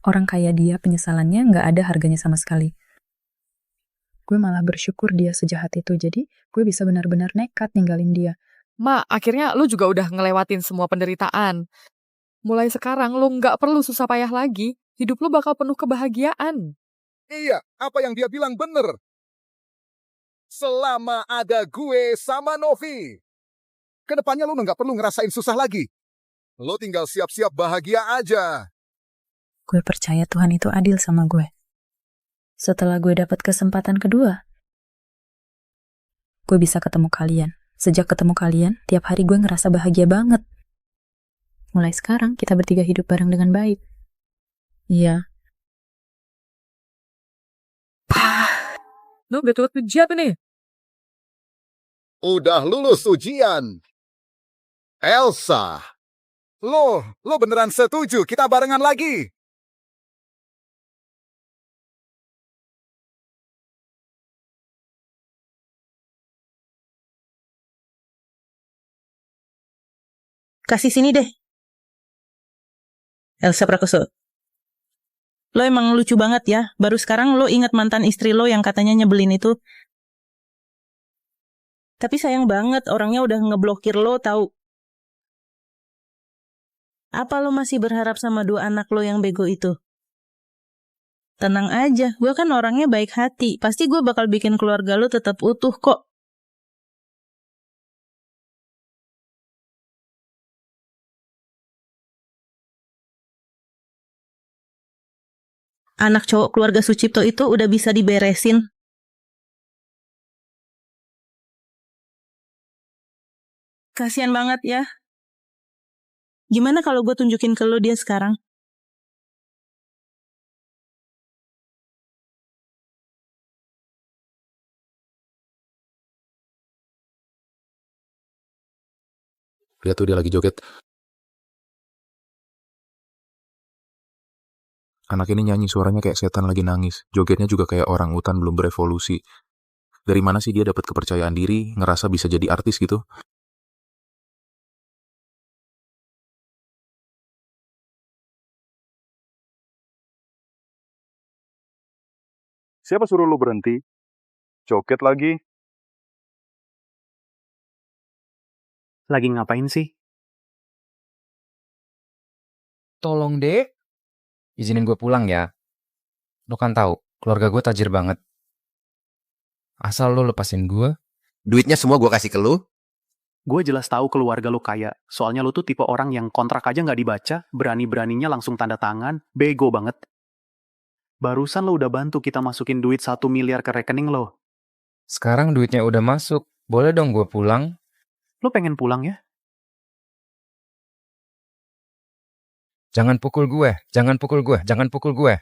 Orang kayak dia penyesalannya nggak ada harganya sama sekali. Gue malah bersyukur dia sejahat itu, jadi gue bisa benar-benar nekat ninggalin dia. Ma, akhirnya lu juga udah ngelewatin semua penderitaan. Mulai sekarang lu nggak perlu susah payah lagi. Hidup lu bakal penuh kebahagiaan. Iya, apa yang dia bilang bener. Selama ada gue sama Novi. Kedepannya lu nggak perlu ngerasain susah lagi. Lu tinggal siap-siap bahagia aja. Gue percaya Tuhan itu adil sama gue. Setelah gue dapat kesempatan kedua, gue bisa ketemu kalian. Sejak ketemu kalian, tiap hari gue ngerasa bahagia banget. Mulai sekarang, kita bertiga hidup bareng dengan baik. Iya. Lu betul bejat nih. Udah lulus ujian. Elsa. Lo beneran setuju kita barengan lagi? Kasih sini deh. Elsa Prakoso. Lo emang lucu banget ya. Baru sekarang lo ingat mantan istri lo yang katanya nyebelin itu. Tapi sayang banget orangnya udah ngeblokir lo tahu. Apa lo masih berharap sama dua anak lo yang bego itu? Tenang aja, gue kan orangnya baik hati. Pasti gue bakal bikin keluarga lo tetap utuh kok. anak cowok keluarga Sucipto itu udah bisa diberesin. Kasian banget ya. Gimana kalau gue tunjukin ke lo dia sekarang? Lihat tuh dia lagi joget. Anak ini nyanyi suaranya kayak setan lagi nangis. Jogetnya juga kayak orang utan belum berevolusi. Dari mana sih dia dapat kepercayaan diri, ngerasa bisa jadi artis gitu? Siapa suruh lu berhenti? Joget lagi. Lagi ngapain sih? Tolong dek, izinin gue pulang ya. Lo kan tahu, keluarga gue tajir banget. Asal lo lepasin gue. Duitnya semua gue kasih ke lu. Gue jelas tahu keluarga lo kaya. Soalnya lo tuh tipe orang yang kontrak aja nggak dibaca, berani-beraninya langsung tanda tangan, bego banget. Barusan lo udah bantu kita masukin duit 1 miliar ke rekening lo. Sekarang duitnya udah masuk, boleh dong gue pulang? Lo pengen pulang ya? Jangan pukul gue, jangan pukul gue, jangan pukul gue.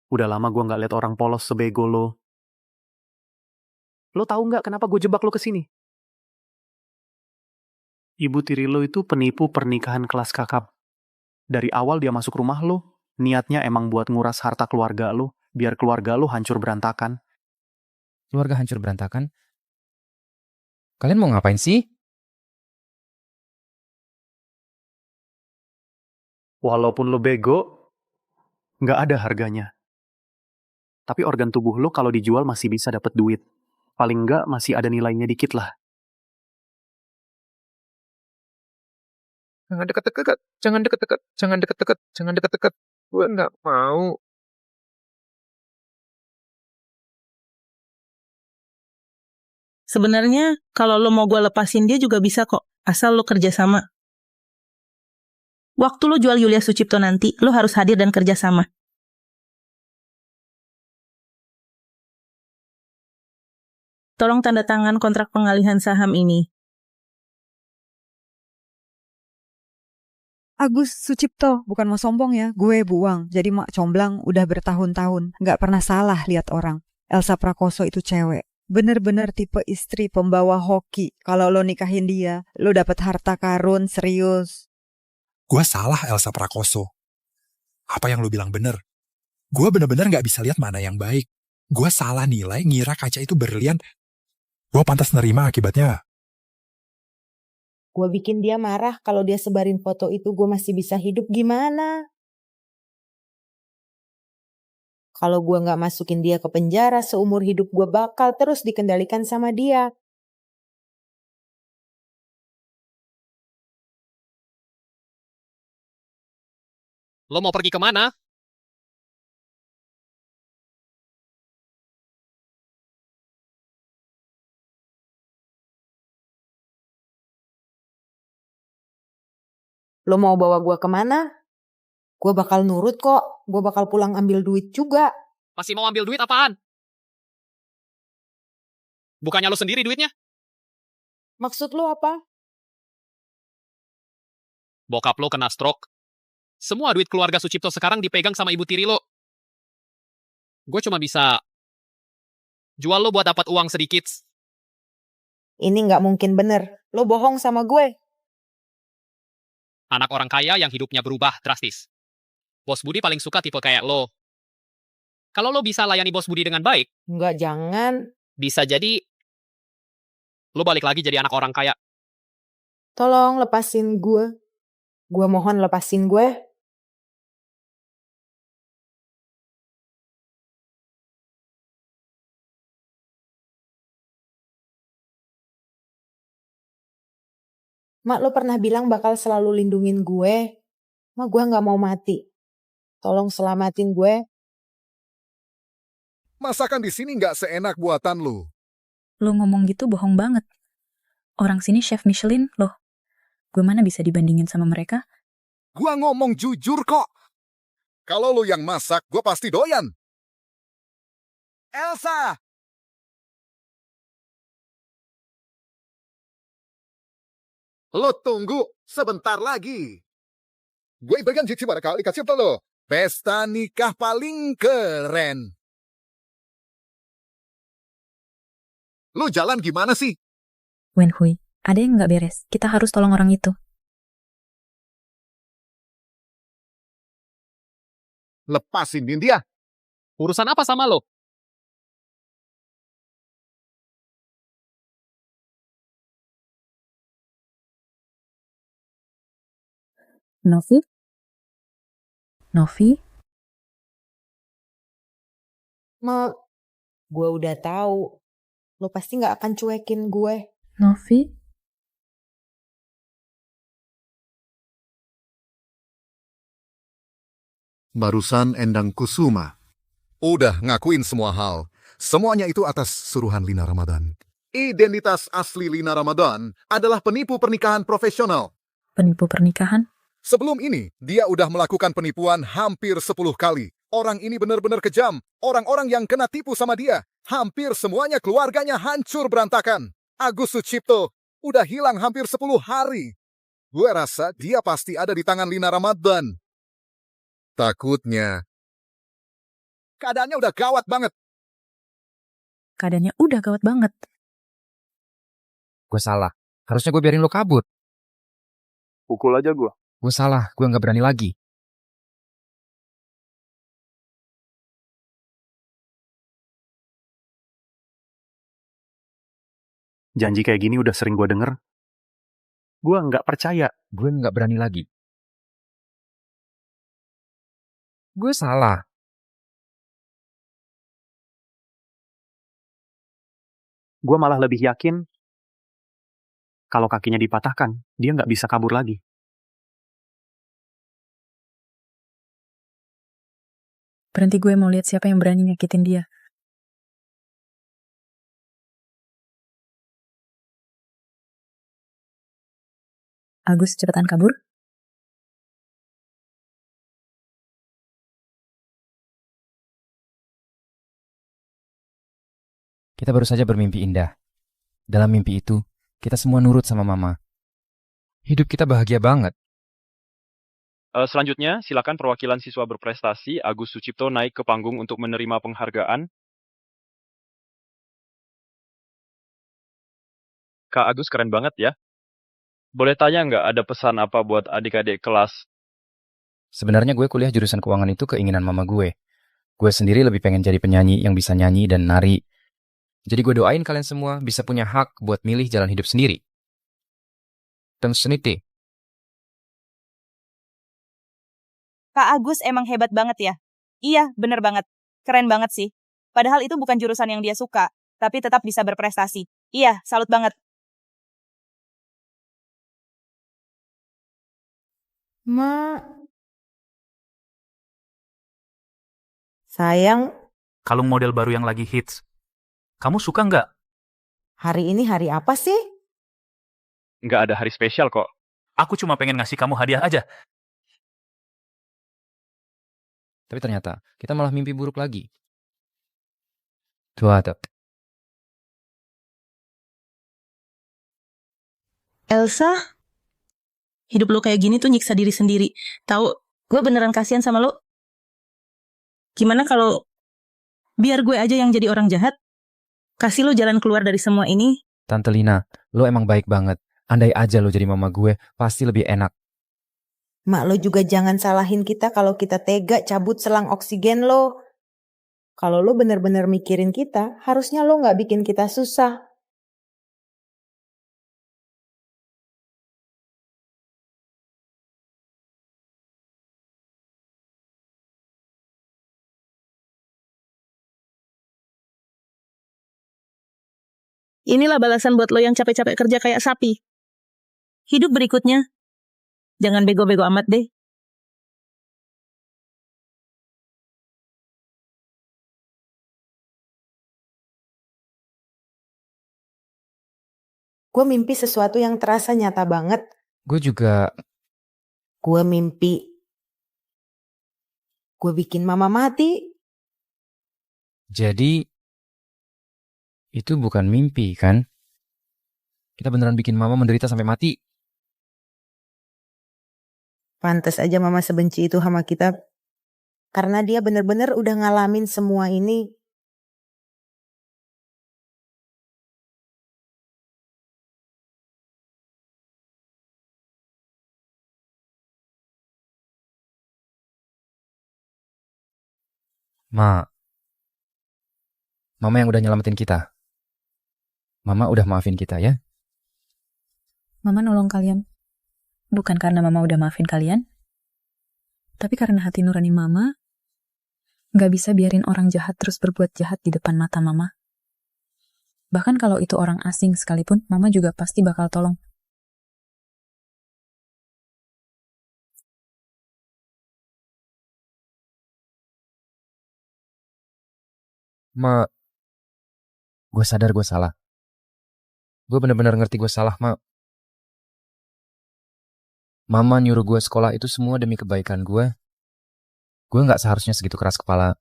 Udah lama gue nggak liat orang polos sebego lo. Lo tahu nggak kenapa gue jebak lo ke sini? Ibu tiri lo itu penipu pernikahan kelas kakap. Dari awal dia masuk rumah lo, niatnya emang buat nguras harta keluarga lo, biar keluarga lo hancur berantakan. Keluarga hancur berantakan? Kalian mau ngapain sih? Walaupun lo bego, nggak ada harganya. Tapi organ tubuh lo kalau dijual masih bisa dapat duit. Paling nggak masih ada nilainya dikit lah. Jangan deket-deket, jangan deket-deket, jangan deket-deket, jangan deket-deket. Gue nggak mau. Sebenarnya kalau lo mau gue lepasin dia juga bisa kok, asal lo kerja sama. Waktu lo jual Yulia Sucipto nanti, lo harus hadir dan kerja sama. Tolong tanda tangan kontrak pengalihan saham ini. Agus Sucipto, bukan mau sombong ya, gue buang. Jadi mak comblang udah bertahun-tahun, nggak pernah salah lihat orang. Elsa Prakoso itu cewek. Bener-bener tipe istri pembawa hoki. Kalau lo nikahin dia, lo dapet harta karun, serius. Gue salah Elsa Prakoso. Apa yang lu bilang bener. Gue bener-bener gak bisa lihat mana yang baik. Gue salah nilai ngira kaca itu berlian. Gue pantas nerima akibatnya. Gue bikin dia marah kalau dia sebarin foto itu gue masih bisa hidup gimana? Kalau gue gak masukin dia ke penjara, seumur hidup gue bakal terus dikendalikan sama dia. Lo mau pergi kemana? Lo mau bawa gue kemana? Gue bakal nurut kok. Gue bakal pulang ambil duit juga. Masih mau ambil duit apaan? Bukannya lo sendiri duitnya? Maksud lo apa? Bokap lo kena stroke. Semua duit keluarga Sucipto sekarang dipegang sama ibu tiri lo. Gue cuma bisa jual lo buat dapat uang sedikit. Ini gak mungkin bener. Lo bohong sama gue. Anak orang kaya yang hidupnya berubah drastis. Bos Budi paling suka tipe kayak lo. Kalau lo bisa layani Bos Budi dengan baik, Enggak, jangan. bisa jadi lo balik lagi jadi anak orang kaya. Tolong lepasin gue. Gue mohon lepasin gue. Mak, lo pernah bilang bakal selalu lindungin gue. Mak, gue gak mau mati. Tolong selamatin gue. Masakan di sini nggak seenak buatan lu. Lo ngomong gitu bohong banget. Orang sini chef Michelin loh. Gue mana bisa dibandingin sama mereka? Gua ngomong jujur kok. Kalau lu yang masak, gue pasti doyan. Elsa! Lo tunggu sebentar lagi. Gue bagian cici pada kali kasih tau lo. Pesta nikah paling keren. Lu jalan gimana sih? Wenhui, ada yang nggak beres. Kita harus tolong orang itu. Lepasin dia. Urusan apa sama lo? Novi? Novi? Gue udah tahu. Lo pasti nggak akan cuekin gue. Novi? Barusan Endang Kusuma udah ngakuin semua hal. Semuanya itu atas suruhan Lina Ramadan. Identitas asli Lina Ramadan adalah penipu pernikahan profesional. Penipu pernikahan? Sebelum ini, dia udah melakukan penipuan hampir 10 kali. Orang ini benar-benar kejam. Orang-orang yang kena tipu sama dia, hampir semuanya keluarganya hancur berantakan. Agus Sucipto udah hilang hampir 10 hari. Gue rasa dia pasti ada di tangan Lina Ramadan. Takutnya keadaannya udah gawat banget. Keadaannya udah gawat banget. Gue salah. Harusnya gue biarin lo kabur. Pukul aja gue. Gue salah. Gue nggak berani lagi. Janji kayak gini udah sering gue denger. Gue nggak percaya. Gue nggak berani lagi. Gue salah. Gue malah lebih yakin kalau kakinya dipatahkan, dia nggak bisa kabur lagi. Berhenti, gue mau lihat siapa yang berani nyakitin dia. Agus, cepetan kabur. Kita baru saja bermimpi indah. Dalam mimpi itu, kita semua nurut sama mama. Hidup kita bahagia banget. Selanjutnya, silakan perwakilan siswa berprestasi Agus Sucipto naik ke panggung untuk menerima penghargaan. Kak Agus keren banget ya. Boleh tanya nggak ada pesan apa buat adik-adik kelas? Sebenarnya gue kuliah jurusan keuangan itu keinginan mama gue. Gue sendiri lebih pengen jadi penyanyi yang bisa nyanyi dan nari. Jadi gue doain kalian semua bisa punya hak buat milih jalan hidup sendiri. Tensunite. Kak Agus emang hebat banget ya. Iya, bener banget. Keren banget sih. Padahal itu bukan jurusan yang dia suka, tapi tetap bisa berprestasi. Iya, salut banget. Sayang, Kalung model baru yang lagi hits. Kamu suka nggak? hari ini hari apa sih? Nggak ada hari spesial kok. Aku cuma pengen ngasih kamu hadiah aja. Tapi ternyata kita malah mimpi buruk lagi. Tuh ada. Elsa, hidup lo kayak gini tuh nyiksa diri sendiri. Tahu, gue beneran kasihan sama lo. Gimana kalau biar gue aja yang jadi orang jahat? Kasih lo jalan keluar dari semua ini. Tante Lina, lo emang baik banget. Andai aja lo jadi mama gue, pasti lebih enak. Mak lo juga jangan salahin kita kalau kita tega cabut selang oksigen lo. Kalau lo bener-bener mikirin kita, harusnya lo nggak bikin kita susah. Inilah balasan buat lo yang capek-capek kerja kayak sapi. Hidup berikutnya, jangan bego-bego amat deh. Gue mimpi sesuatu yang terasa nyata banget. Gue juga. Gue mimpi Gue bikin mama mati. Jadi, itu bukan mimpi, kan? Kita beneran bikin mama menderita sampai mati. Pantes aja mama sebenci itu sama kita. Karena dia bener-bener udah ngalamin semua ini. Ma, mama yang udah nyelamatin kita. Mama udah maafin kita ya. Mama nolong kalian. Bukan karena mama udah maafin kalian, tapi karena hati nurani mama gak bisa biarin orang jahat terus berbuat jahat di depan mata mama. Bahkan kalau itu orang asing sekalipun, mama juga pasti bakal tolong. Ma, gue sadar gue salah. Gue bener-bener ngerti gue salah, Ma. Mama nyuruh gue sekolah itu semua demi kebaikan gue. Gue gak seharusnya segitu keras kepala.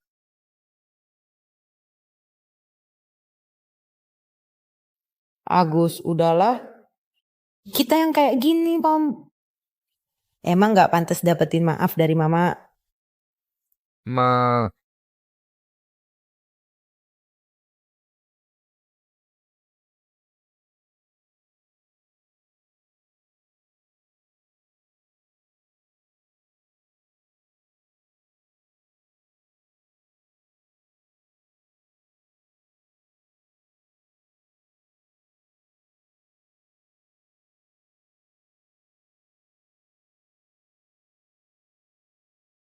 Agus, udahlah. Kita yang kayak gini, Pam. Emang gak pantas dapetin maaf dari mama? Ma,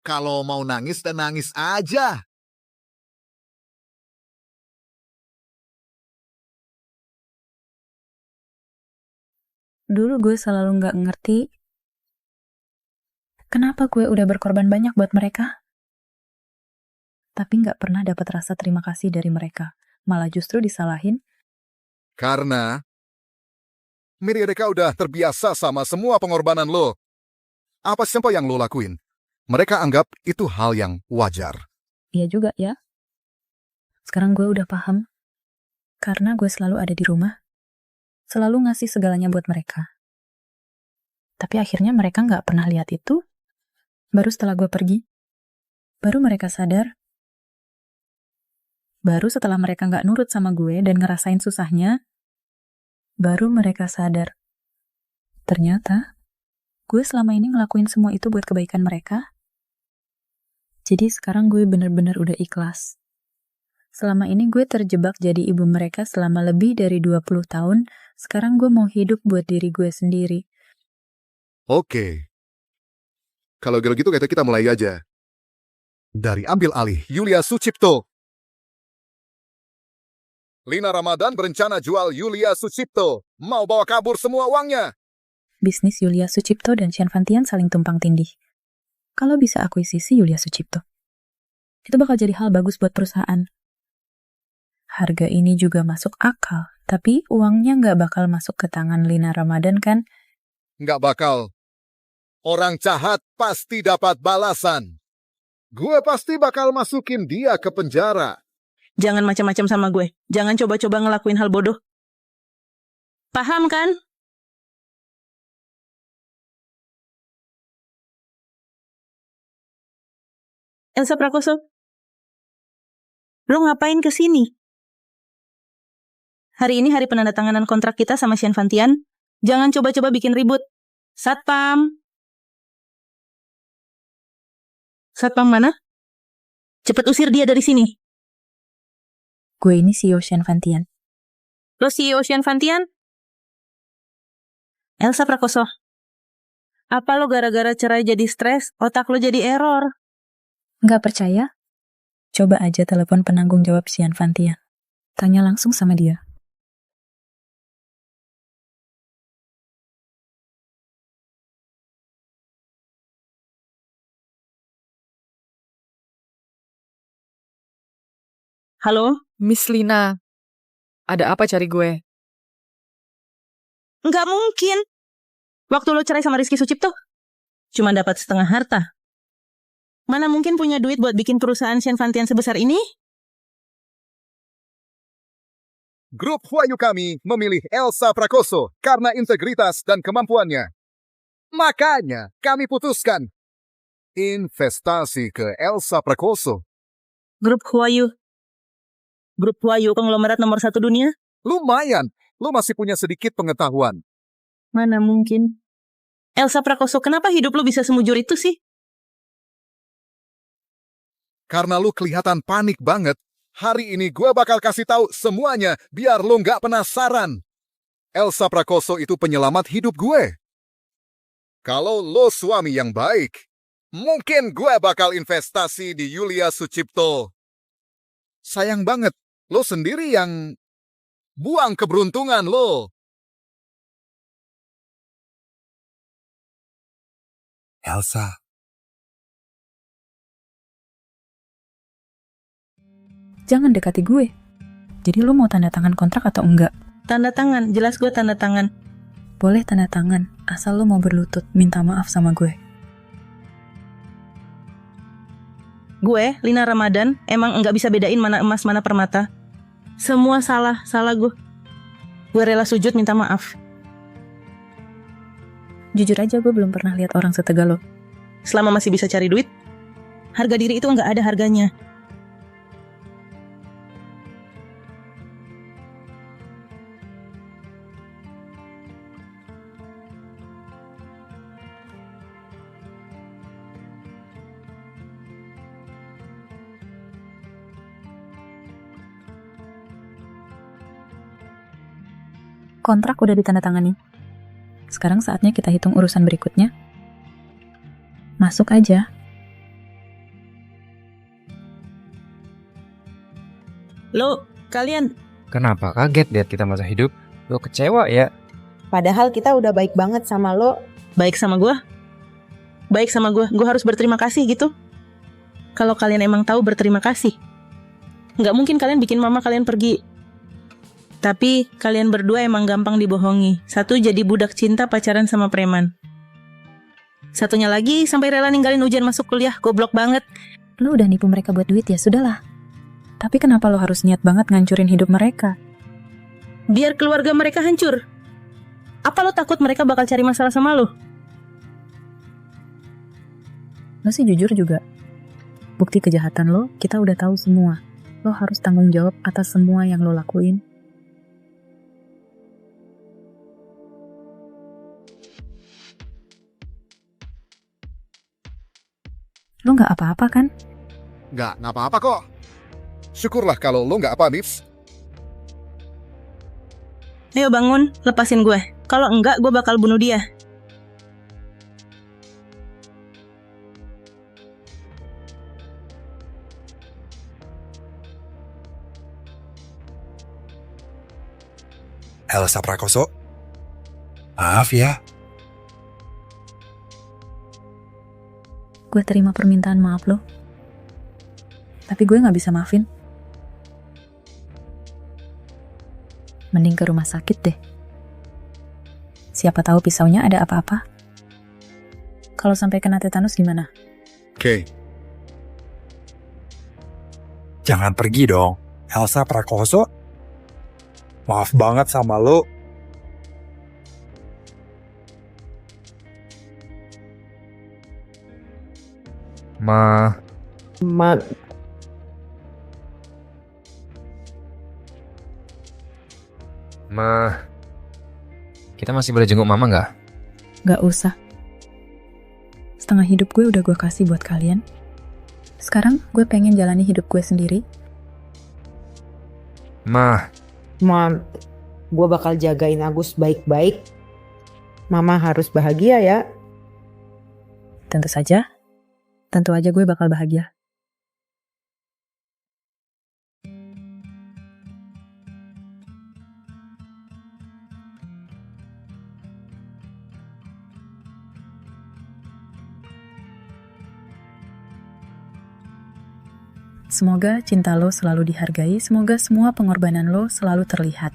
Kalau mau nangis dan nangis aja. Dulu gue selalu gak ngerti kenapa gue udah berkorban banyak buat mereka. Tapi gak pernah dapat rasa terima kasih dari mereka. Malah justru disalahin. Karena mereka udah terbiasa sama semua pengorbanan lo. Apa siapa yang lo lakuin? Mereka anggap itu hal yang wajar. Iya juga ya. Sekarang gue udah paham. Karena gue selalu ada di rumah. Selalu ngasih segalanya buat mereka. Tapi akhirnya mereka gak pernah lihat itu. Baru setelah gue pergi. Baru mereka sadar. Baru setelah mereka gak nurut sama gue dan ngerasain susahnya. Baru mereka sadar. Ternyata gue selama ini ngelakuin semua itu buat kebaikan mereka. Jadi sekarang gue bener-bener udah ikhlas. Selama ini gue terjebak jadi ibu mereka selama lebih dari 20 tahun. Sekarang gue mau hidup buat diri gue sendiri. Oke. Kalau gitu kita mulai aja. Dari ambil alih Yulia Sucipto. Lina Ramadan berencana jual Yulia Sucipto. Mau bawa kabur semua uangnya. Bisnis Yulia Sucipto dan Sian Fantian saling tumpang tindih. Kalau bisa akuisisi Yulia Sucipto, itu bakal jadi hal bagus buat perusahaan. Harga ini juga masuk akal, tapi uangnya nggak bakal masuk ke tangan Lina Ramadan kan? Nggak bakal. Orang jahat pasti dapat balasan. Gue pasti bakal masukin dia ke penjara. Jangan macam-macam sama gue. Jangan coba-coba ngelakuin hal bodoh. Paham kan? Elsa Prakoso, lo ngapain ke sini? Hari ini hari penandatanganan kontrak kita sama Sian Fantian. Jangan coba-coba bikin ribut. Satpam. Satpam mana? Cepet usir dia dari sini. Gue ini CEO Sian Fantian. Lo CEO Sian Fantian? Elsa Prakoso. Apa lo gara-gara cerai jadi stres, otak lo jadi error? Nggak percaya? Coba aja telepon penanggung jawab Sian Fantian. Tanya langsung sama dia. Halo? Miss Lina, ada apa cari gue? Nggak mungkin. Waktu lo cerai sama Rizky Sucipto, cuma dapat setengah harta. Mana mungkin punya duit buat bikin perusahaan Shen Fantian sebesar ini? Grup Huayu kami memilih Elsa Prakoso karena integritas dan kemampuannya. Makanya kami putuskan investasi ke Elsa Prakoso. Grup Huayu. Grup Huayu konglomerat nomor 1 dunia? Lumayan, lu masih punya sedikit pengetahuan. Mana mungkin. Elsa Prakoso, kenapa hidup lu bisa semujur itu sih? Karena lu kelihatan panik banget. Hari ini gue bakal kasih tahu semuanya biar lu nggak penasaran. Elsa Prakoso itu penyelamat hidup gue. Kalau lo suami yang baik, mungkin gue bakal investasi di Yulia Sucipto. Sayang banget, lo sendiri yang buang keberuntungan lo. Elsa. Jangan dekati gue. Jadi lu mau tanda tangan kontrak atau enggak? Tanda tangan, jelas gue tanda tangan. Boleh tanda tangan, asal lu mau berlutut minta maaf sama gue. Gue, Lina Ramadan, emang enggak bisa bedain mana emas mana permata. Semua salah gue. Gue rela sujud minta maaf. Jujur aja gue belum pernah lihat orang setegal lo. Selama masih bisa cari duit, harga diri itu enggak ada harganya. Kontrak udah ditandatangani. Sekarang saatnya kita hitung urusan berikutnya. Masuk aja. Lo, kalian... Kenapa kaget lihat kita masa hidup? Lo kecewa ya? Padahal kita udah baik banget sama lo. Baik sama gue? Baik sama gue harus berterima kasih gitu? Kalau kalian emang tahu berterima kasih, nggak mungkin kalian bikin mama kalian pergi. Tapi kalian berdua emang gampang dibohongi. Satu jadi budak cinta pacaran sama preman. Satunya lagi sampai rela ninggalin ujian masuk kuliah. Goblok banget. Lo udah nipu mereka buat duit ya, sudahlah. Tapi kenapa lo harus niat banget ngancurin hidup mereka? Biar keluarga mereka hancur. Apa lo takut mereka bakal cari masalah sama lo? Lo sih jujur juga. Bukti kejahatan lo, kita udah tahu semua. Lo harus tanggung jawab atas semua yang lo lakuin. Lo nggak apa-apa kan? Nggak apa-apa kok. Syukurlah kalau lo nggak apa, Mips. Ayo bangun, lepasin gue. Kalau enggak, gue bakal bunuh dia. Elsa Prakoso. Maaf ya. Gue terima permintaan maaf lo. Tapi gue gak bisa maafin. Mending ke rumah sakit deh. Siapa tahu pisaunya ada apa-apa. Kalau sampai kena tetanus gimana? Oke. Jangan pergi dong. Elsa Prakoso. Maaf banget sama lo. Ma. Kita masih boleh jenguk mama nggak? Gak usah. Setengah hidup gue udah gue kasih buat kalian. Sekarang gue pengen jalani hidup gue sendiri. Ma, gue bakal jagain Agus baik-baik. Mama harus bahagia ya. Tentu saja. Tentu aja gue bakal bahagia. Semoga cinta lo selalu dihargai, semoga semua pengorbanan lo selalu terlihat.